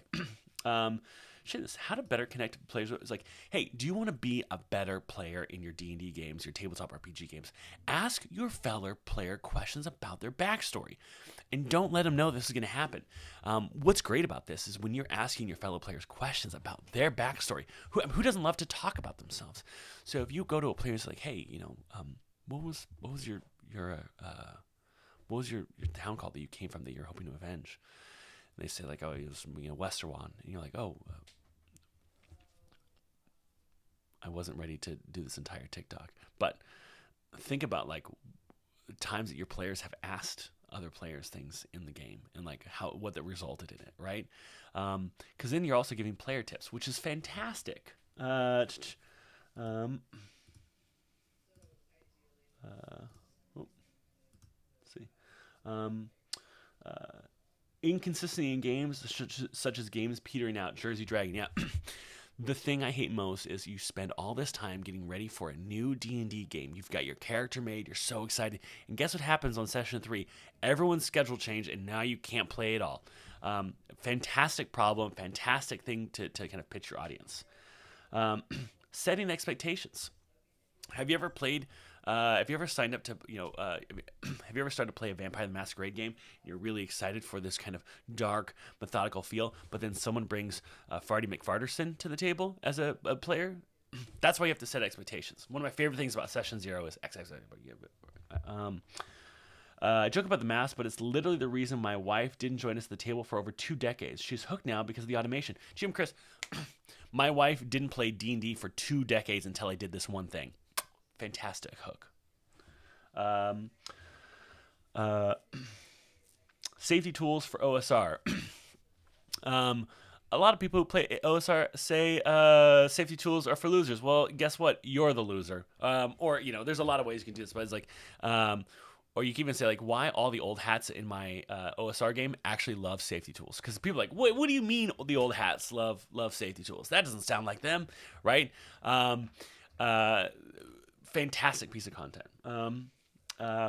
Shinnis, how to better connect with players. It's like, hey, do you want to be a better player in your D&D games, your tabletop RPG games? Ask your fellow player questions about their backstory, and don't let them know this is going to happen. What's great about this is when you're asking your fellow players questions about their backstory, who doesn't love to talk about themselves? So if you go to a player and say, like, hey, what was your town called that you came from that you're hoping to avenge? And they say, like, oh, it was Westerwan, and you're like, oh, I wasn't ready to do this entire TikTok. But think about, like, times that your players have asked other players things in the game and, like, what that resulted in it, right? Because then you're also giving player tips, which is fantastic. Let's see. Inconsistency in games, such as games petering out. Jersey Dragon, yeah. The thing I hate most is you spend all this time getting ready for a new D&D game. You've got your character made, you're so excited, and guess what happens on session 3? Everyone's schedule changed, and now you can't play at all. Fantastic problem, fantastic thing to kind of pitch your audience. Setting expectations. Have you ever played? Have you ever signed up to, have you ever started to play a Vampire the Masquerade game? You're really excited for this kind of dark, methodical feel, but then someone brings Farty McFarterson to the table as a player. That's why you have to set expectations. One of my favorite things about Session Zero is XXX. I joke about the mask, but it's literally the reason my wife didn't join us at the table for over 2 decades. She's hooked now because of the automation. Jim, Chris, my wife didn't play D&D for 2 decades until I did this one thing. Fantastic hook. Safety tools for OSR. A lot of people who play OSR say safety tools are for losers. Well, guess what? You're the loser. Or, there's a lot of ways you can do this, but it's like, or you can even say, like, why all the old hats in my OSR game actually love safety tools. Because people are like, what do you mean the old hats love safety tools? That doesn't sound like them, right? Fantastic piece of content.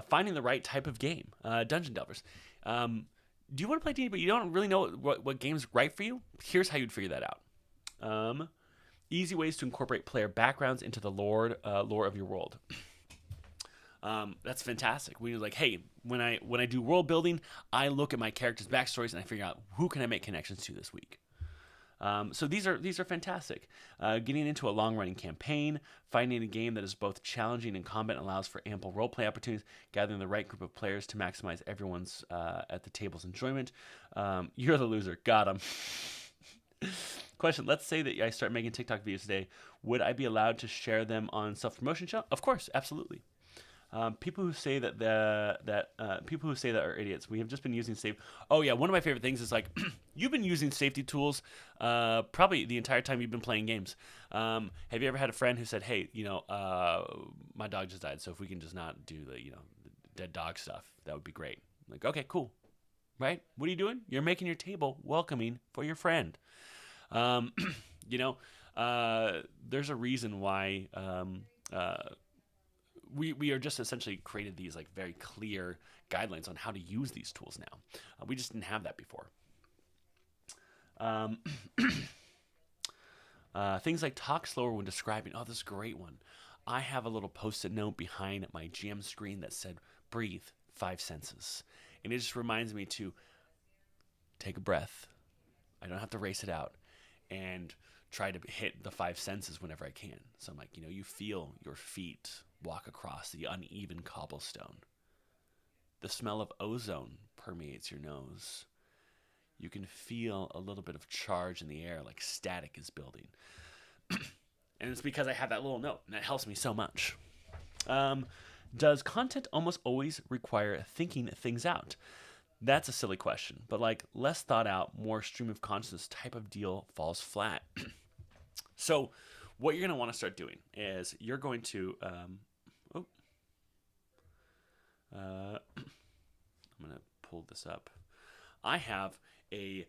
Finding the right type of game. Dungeon Delvers. Do you want to play D&D, but you don't really know what game's right for you? Here's how you'd figure that out. Easy ways to incorporate player backgrounds into the lore of your world. That's fantastic. We're like, hey, when I do world building, I look at my characters' backstories and I figure out who can I make connections to this week. So these are fantastic. Getting into a long-running campaign, finding a game that is both challenging in combat and allows for ample roleplay opportunities, gathering the right group of players to maximize everyone's at the table's enjoyment. You're the loser. Got him. Question, let's say that I start making TikTok videos today. Would I be allowed to share them on self-promotion channel? Of course, absolutely. People who say that people who say that are idiots. We have just been using safe. Oh yeah, one of my favorite things is like you've been using safety tools probably the entire time you've been playing games. Have you ever had a friend who said, "Hey, my dog just died, so if we can just not do the dead dog stuff, that would be great." Like, okay, cool, right? What are you doing? You're making your table welcoming for your friend. There's a reason why. We are just essentially created these like very clear guidelines on how to use these tools now. We just didn't have that before. Things like talk slower when describing. Oh, this is a great one. I have a little post-it note behind my GM screen that said, breathe, 5 senses. And it just reminds me to take a breath. I don't have to race it out. And try to hit the 5 senses whenever I can. So I'm like, you feel your feet walk across the uneven cobblestone. The smell of ozone permeates your nose. You can feel a little bit of charge in the air, like static is building. And it's because I have that little note, and that helps me so much. Does content almost always require thinking things out? That's a silly question, but like less thought out, more stream of consciousness type of deal falls flat. So what you're going to want to start doing is you're going to, I'm going to pull this up. I have a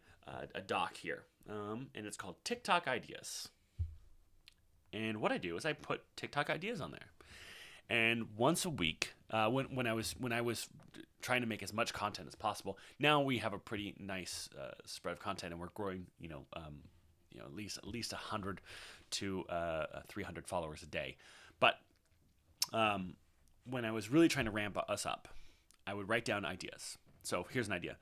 doc here, and it's called TikTok Ideas. And what I do is I put TikTok ideas on there. And once a week, when I was trying to make as much content as possible, now we have a pretty nice spread of content, and we're growing, at least 100 to 300 followers a day. But when I was really trying to ramp us up, I would write down ideas. So here's an idea.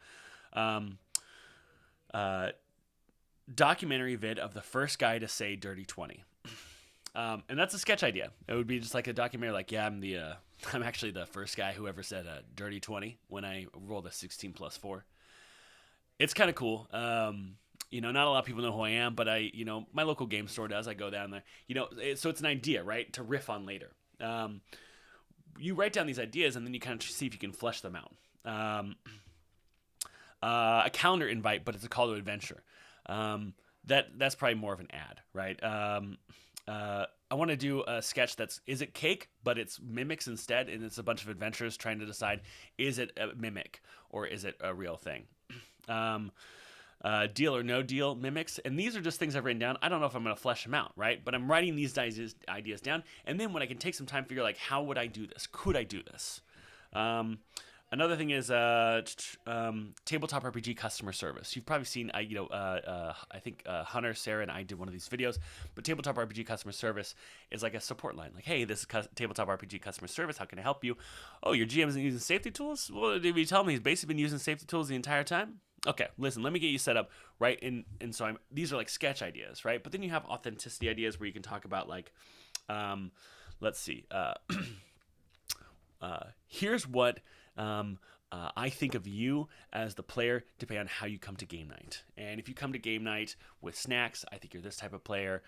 Documentary vid of the first guy to say dirty 20. And that's a sketch idea. It would be just like a documentary, like, yeah, I'm actually the first guy who ever said a dirty 20 when I rolled a 16 plus 4. It's kind of cool. Not a lot of people know who I am, but my local game store does. I go down there, so it's an idea, right, to riff on later. You write down these ideas, and then you kind of see if you can flesh them out. A calendar invite, but it's a call to adventure. That's probably more of an ad, right? I want to do a sketch is it cake, but it's mimics instead, and it's a bunch of adventurers trying to decide, is it a mimic or is it a real thing? Deal or no deal mimics, and these are just things I've written down. I don't know if I'm going to flesh them out, right? But I'm writing these ideas down, and then when I can take some time to figure, like, how would I do this? Could I do this? Another thing is tabletop RPG customer service. You've probably seen, I think Hunter, Sarah, and I did one of these videos. But tabletop RPG customer service is like a support line. Like, hey, this is tabletop RPG customer service. How can I help you? Oh, your GM isn't using safety tools? Well, did you tell me he's basically been using safety tools the entire time? Okay, listen, let me get you set up, right? And so these are like sketch ideas, right? But then you have authenticity ideas where you can talk about like, let's see, here's what I think of you as the player depending on how you come to game night. And if you come to game night with snacks, I think you're this type of player.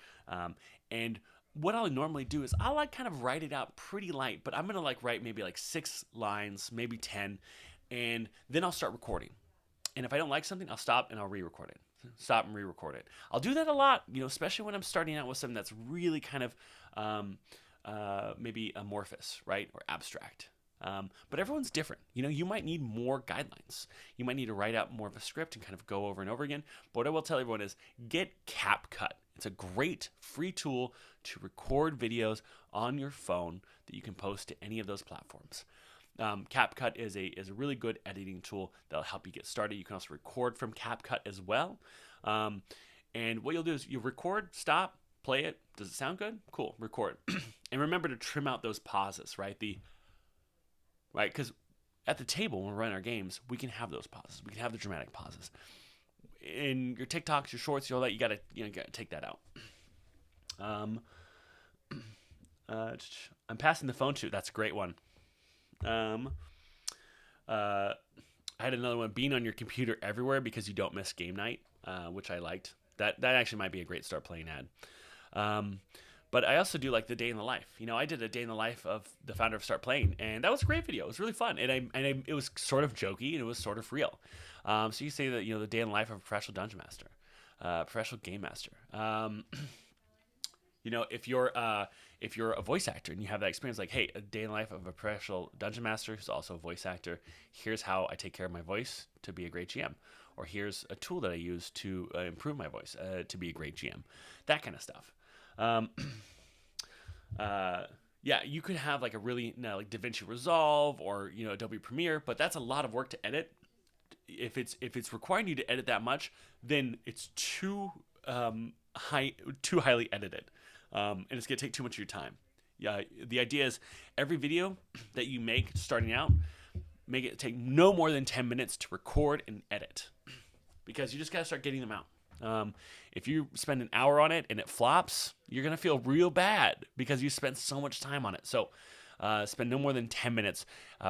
And what I'll normally do is I'll like kind of write it out pretty light, but I'm going to like write maybe like 6 lines, maybe 10, and then I'll start recording. And if I don't like something, I'll stop and I'll re-record it. Stop and re-record it. I'll do that a lot, especially when I'm starting out with something that's really kind of maybe amorphous, right, or abstract. But everyone's different. You might need more guidelines. You might need to write out more of a script and kind of go over and over again. But what I will tell everyone is get CapCut. It's a great free tool to record videos on your phone that you can post to any of those platforms. CapCut is a really good editing tool that'll help you get started. You can also record from CapCut as well. And what you'll do is you record, stop, play it. Does it sound good? Cool. Record. And remember to trim out those pauses, right? Right, because at the table when we're running our games, we can have those pauses. We can have the dramatic pauses. In your TikToks, your shorts, all that, you gotta take that out. I'm passing the phone to. That's a great one. I had another one. Being on your computer everywhere because you don't miss game night, which I liked. That actually might be a great start playing ad. But I also do like the day in the life. I did a day in the life of the founder of Start Playing, and that was a great video. It was really fun, and it was sort of jokey and it was sort of real. So you say that the day in the life of a professional dungeon master, professional game master. If you're a voice actor and you have that experience, like, hey, a day in the life of a professional dungeon master who's also a voice actor. Here's how I take care of my voice to be a great GM, or here's a tool that I use to improve my voice to be a great GM. That kind of stuff. Yeah, you could have like a really like DaVinci Resolve or Adobe Premiere, but that's a lot of work to edit. If it's requiring you to edit that much, then it's too highly edited, and it's gonna take too much of your time. Yeah, the idea is every video that you make starting out, make it take no more than 10 minutes to record and edit, because you just gotta start getting them out. If you spend an hour on it and it flops, you're going to feel real bad because you spent so much time on it. So spend no more than 10 minutes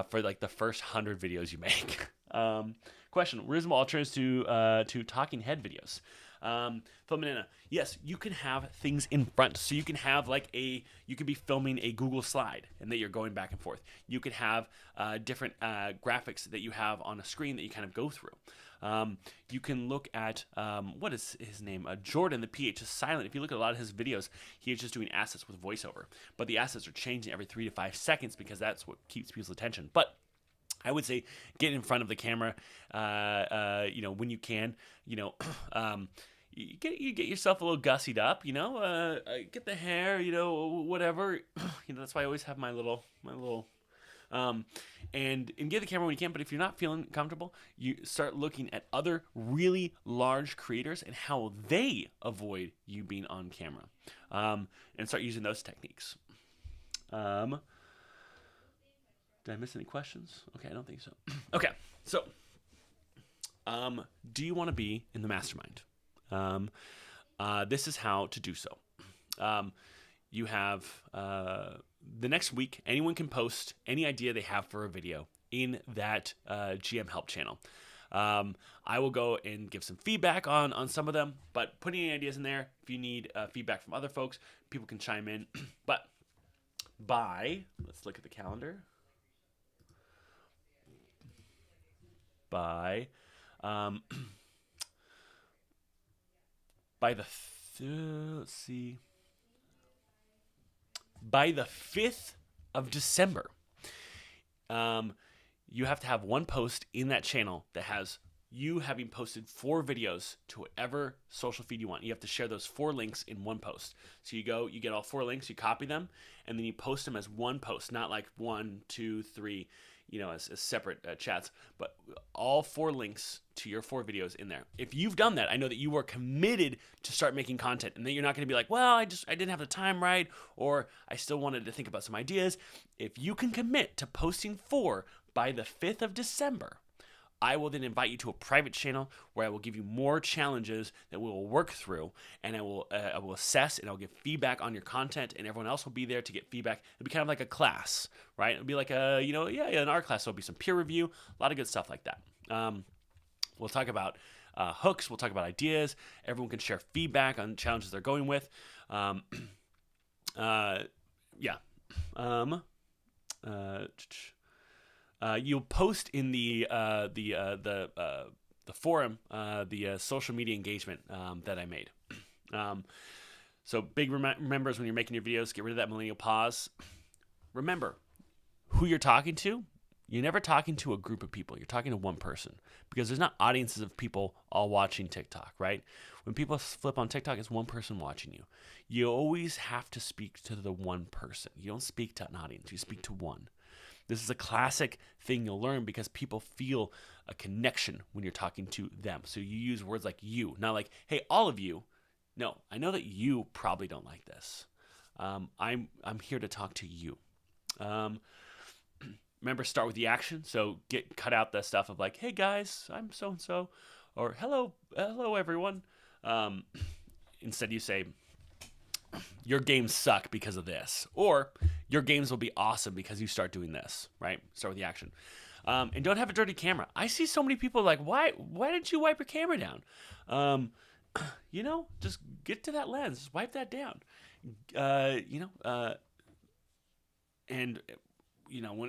for like the first 100 videos you make. Question, reasonable alternatives to talking head videos. Phil Manana, yes, you can have things in front. So you can have you could be filming a Google slide and that you're going back and forth. You could have different graphics that you have on a screen that you kind of go through. You can look at, what is his name? Jordan, the PH is silent. If you look at a lot of his videos, he is just doing assets with voiceover. But the assets are changing every 3 to 5 seconds because that's what keeps people's attention. But I would say get in front of the camera, when you can, you get yourself a little gussied up, get the hair, whatever, that's why I always have my little, and get the camera when you can. But if you're not feeling comfortable, you start looking at other really large creators and how they avoid you being on camera, and start using those techniques. Did I miss any questions? Okay, I don't think so. Okay, so do you want to be in the mastermind? This is how to do so. You have the next week, anyone can post any idea they have for a video in that GM Help channel. I will go and give some feedback on some of them, but putting any ideas in there, if you need feedback from other folks, people can chime in. But let's look at the calendar. By the 5th of December, you have to have one post in that channel that has you having posted 4 videos to whatever social feed you want. You have to share those 4 links in one post. So you get all 4 links, you copy them, and then you post them as one post, not like 1, 2, 3. as separate chats, but all 4 links to your 4 videos in there. If you've done that, I know that you are committed to start making content, and then you're not going to be like, well, I didn't have the time right, or I still wanted to think about some ideas. If you can commit to posting 4 by the 5th of December, I will then invite you to a private channel where I will give you more challenges that we will work through, and I will assess and I'll give feedback on your content, and everyone else will be there to get feedback. It'll be kind of like a class, right? It'll be like in our class there'll be some peer review, a lot of good stuff like that. We'll talk about hooks. We'll talk about ideas. Everyone can share feedback on challenges they're going with. You'll post in the forum, the social media engagement that I made. So big remembers when you're making your videos, get rid of that millennial pause. Remember who you're talking to. You're never talking to a group of people. You're talking to one person, because there's not audiences of people all watching TikTok, right? When people flip on TikTok, it's one person watching you. You always have to speak to the one person. You don't speak to an audience. You speak to one. This is a classic thing you'll learn, because people feel a connection when you're talking to them. So you use words like you, not like, hey, all of you. No, I know that you probably don't like this. I'm here to talk to you. Remember, start with the action. So cut out the stuff of like, hey guys, I'm so and so, or hello everyone. Instead, you say, your games suck because of this, or your games will be awesome because you start doing this, right? Start with the action. And don't have a dirty camera. I see so many people like, why didn't you wipe your camera down? Just get to that lens, just wipe that down.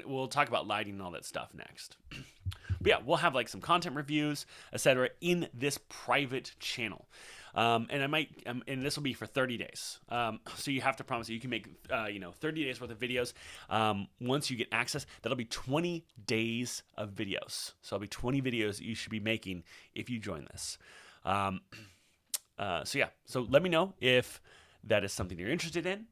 We'll talk about lighting and all that stuff next. But yeah, we'll have like some content reviews, etc., in this private channel. And I might, and this will be for 30 days. So you have to promise that you can make, 30 days worth of videos. Once you get access, that'll be 20 days of videos. So it'll be 20 videos that you should be making if you join this. So let me know if that is something you're interested in.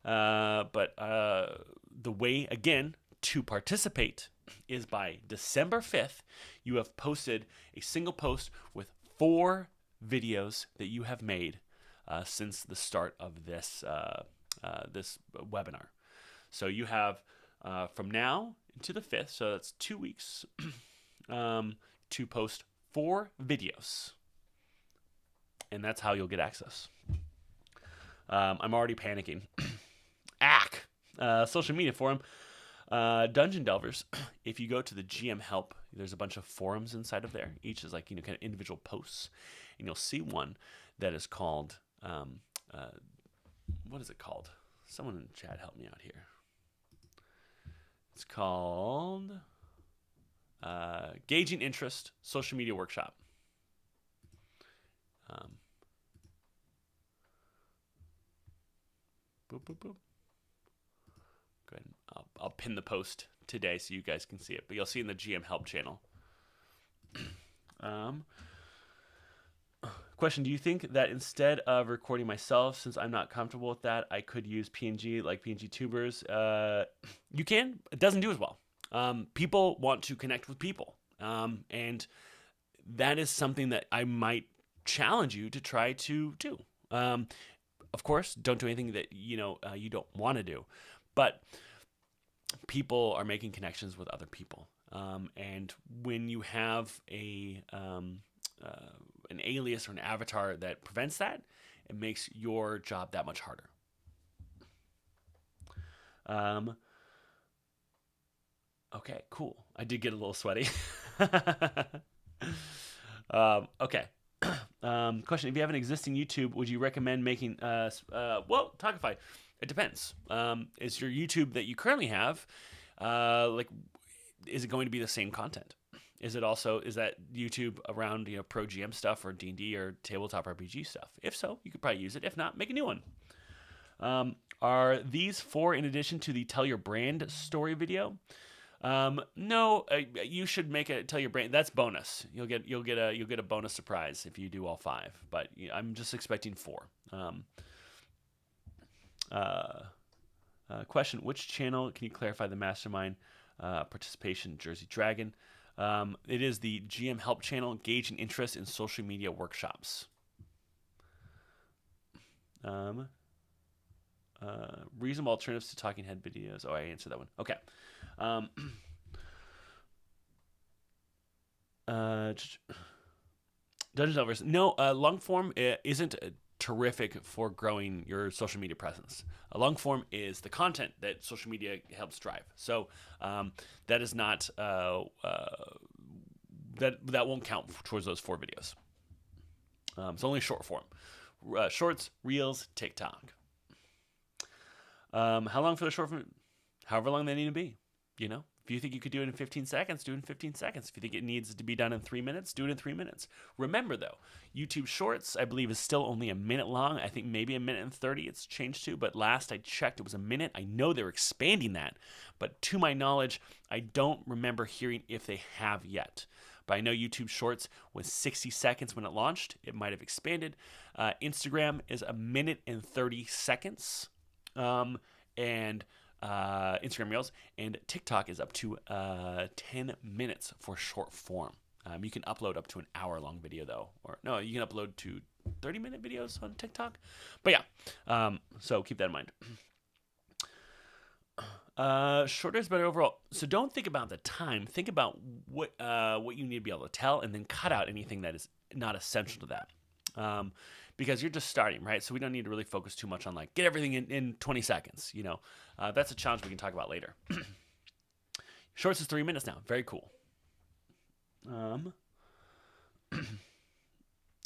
But the way, again, to participate is by December 5th, you have posted a single post with 4 videos that you have made since the start of this webinar. So you have from now to the 5th, so that's 2 weeks, to post 4 videos. And that's how you'll get access. I'm already panicking. Social media forum. Dungeon Delvers, if you go to the GM help, there's a bunch of forums inside of there. Each is like, kind of individual posts. And you'll see one that is called, what is it called? Someone in the chat help me out here. It's called Gauging Interest Social Media Workshop. Boop, boop, boop. Go ahead. I'll pin the post today so you guys can see it, but you'll see in the GM help channel. Question, do you think that instead of recording myself, since I'm not comfortable with that, I could use PNG like PNG Tubers? You can. It doesn't do as well. People want to connect with people. And that is something that I might challenge you to try to do. Of course, don't do anything that you don't want to do. But people are making connections with other people. And when you have an alias or an avatar that prevents that, it makes your job that much harder. Okay, cool. I did get a little sweaty. Okay. Question, if you have an existing YouTube, would you recommend making, Talkify? It depends. Is your YouTube that you currently have, is it going to be the same content? Is that YouTube around, pro GM stuff or D&D or tabletop RPG stuff? If so, you could probably use it. If not, make a new one. Are these 4 in addition to the Tell Your Brand story video? No, you should make a Tell Your Brand. That's bonus. You'll get a bonus surprise if you do all 5. But I'm just expecting 4. Question: which channel can you clarify the mastermind participation Jersey Dragon. It is the GM Help channel, gauging interest in social media workshops. Reasonable alternatives to talking head videos. Oh, I answered that one. Okay. Dungeons Delvers. No, long form isn't terrific for growing your social media presence. Long form is the content that social media helps drive. So that is not that won't count towards those 4 videos. It's only short form. Shorts, Reels, TikTok. How long for the short form? However long they need to be. You know, if you think you could do it in 15 seconds, do it in 15 seconds. If you think it needs to be done in 3 minutes, do it in 3 minutes. Remember, though, YouTube Shorts, I believe, is still only a minute long. I think maybe a minute and 30 it's changed to, but last I checked, it was a minute. I know they're expanding that, but to my knowledge, I don't remember hearing if they have yet. But I know YouTube Shorts was 60 seconds when it launched. It might have expanded. Instagram is a minute and 30 seconds. And Instagram Reels, and TikTok is up to 10 minutes for short form. You can upload up to an hour-long video, though. Or no, you can upload to 30-minute videos on TikTok. But yeah, so keep that in mind. Shorter is better overall. So don't think about the time. Think about what you need to be able to tell, and then cut out anything that is not essential to that. Because you're just starting, right? So we don't need to really focus too much on like get everything in 20 seconds. You know, that's a challenge we can talk about later. Shorts is 3 minutes now. Very cool.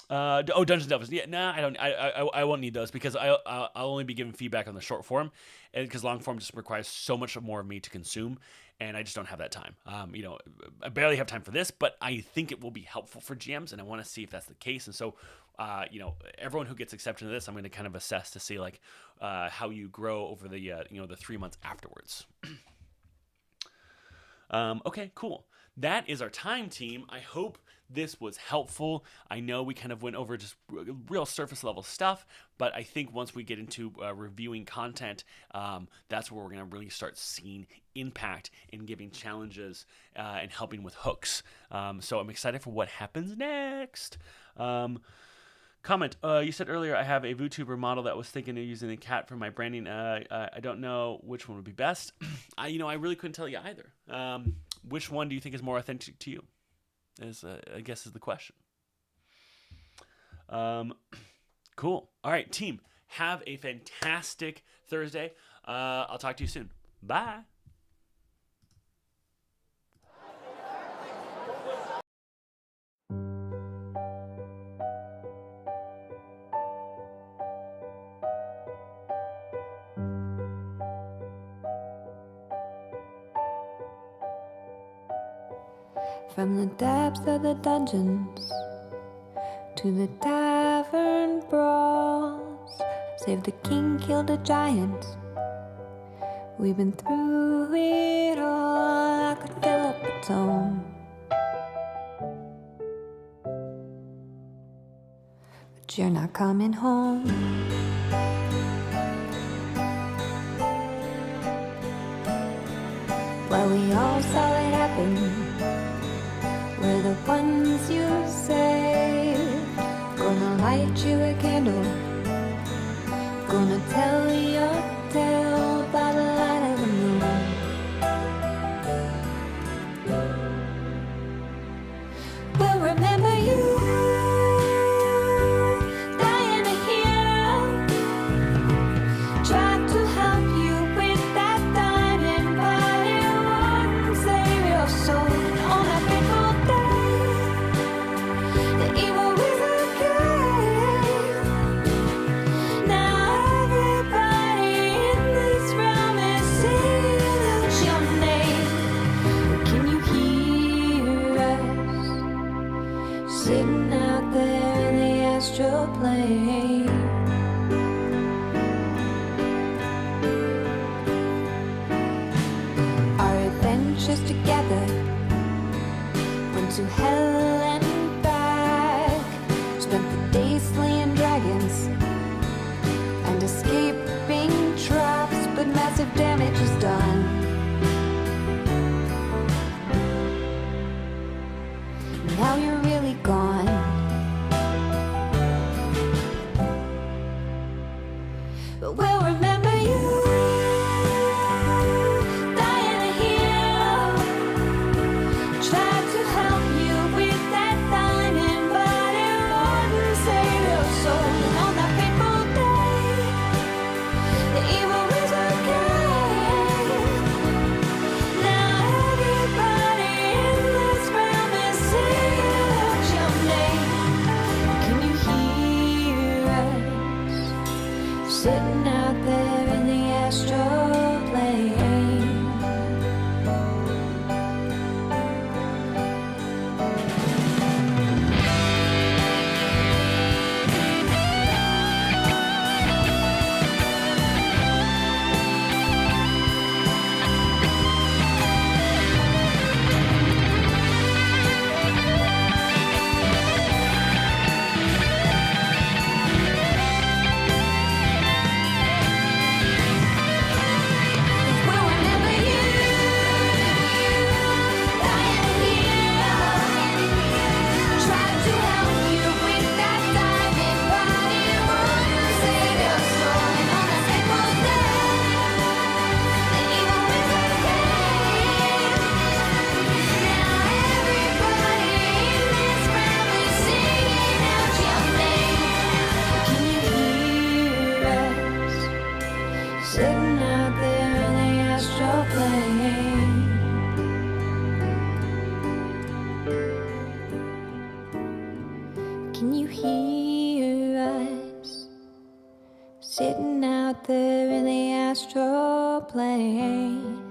Dungeons Delvers. Yeah, nah, I don't. I won't need those because I'll only be giving feedback on the short form, and because long form just requires so much more of me to consume, and I just don't have that time. You know, I barely have time for this, but I think it will be helpful for GMs, and I want to see if that's the case. And so, you know, everyone who gets accepted to this, I'm going to kind of assess to see like how you grow over the the 3 months afterwards. Okay, cool. That is our time, team. I hope this was helpful. I know we kind of went over just real surface level stuff, but I think once we get into reviewing content, that's where we're going to really start seeing impact in giving challenges and helping with hooks. So I'm excited for what happens next. Comment. You said earlier I have a VTuber model that was thinking of using a cat for my branding. I don't know which one would be best. I really couldn't tell you either. Which one do you think is more authentic to you? I guess is the question. Cool. All right, team. Have a fantastic Thursday. I'll talk to you soon. Bye. From the depths of the dungeons to the tavern brawls, save the king, killed a giant. We've been through it all. I could fill up a tome, but you're not coming home. Well, we all saw it happen. We're the ones you saved. Gonna light you a candle. Gonna tell your tale by the light of the moon. We'll remember you, dying a hero. Tried to help you with that diamond, but it wouldn't save your soul. On that fateful day, the evil wizard came. Now everybody in this realm is singing out your name. Can you hear us sitting out there in the astral plane? Our adventures together went to hell and back. Spent the day slaying dragons and escaping traps, but massive damage is done. Now you're really gone. But we'll remember you, dying a hero. Tried to help you with that diamond, but it wouldn't save your soul. And on that fateful day, the evil is okay. Now everybody in this realm is singing out your name. Can you hear us sitting out there in the astral plane? We'll remember you, dying here. Tried to help you with that diamond, but it wouldn't save your soul. And on that fateful day, the evil is okay. Now everybody in this realm is singing out your name. Can you hear us sitting out there in the astral plane? Can you hear us sitting out there in the astral plane?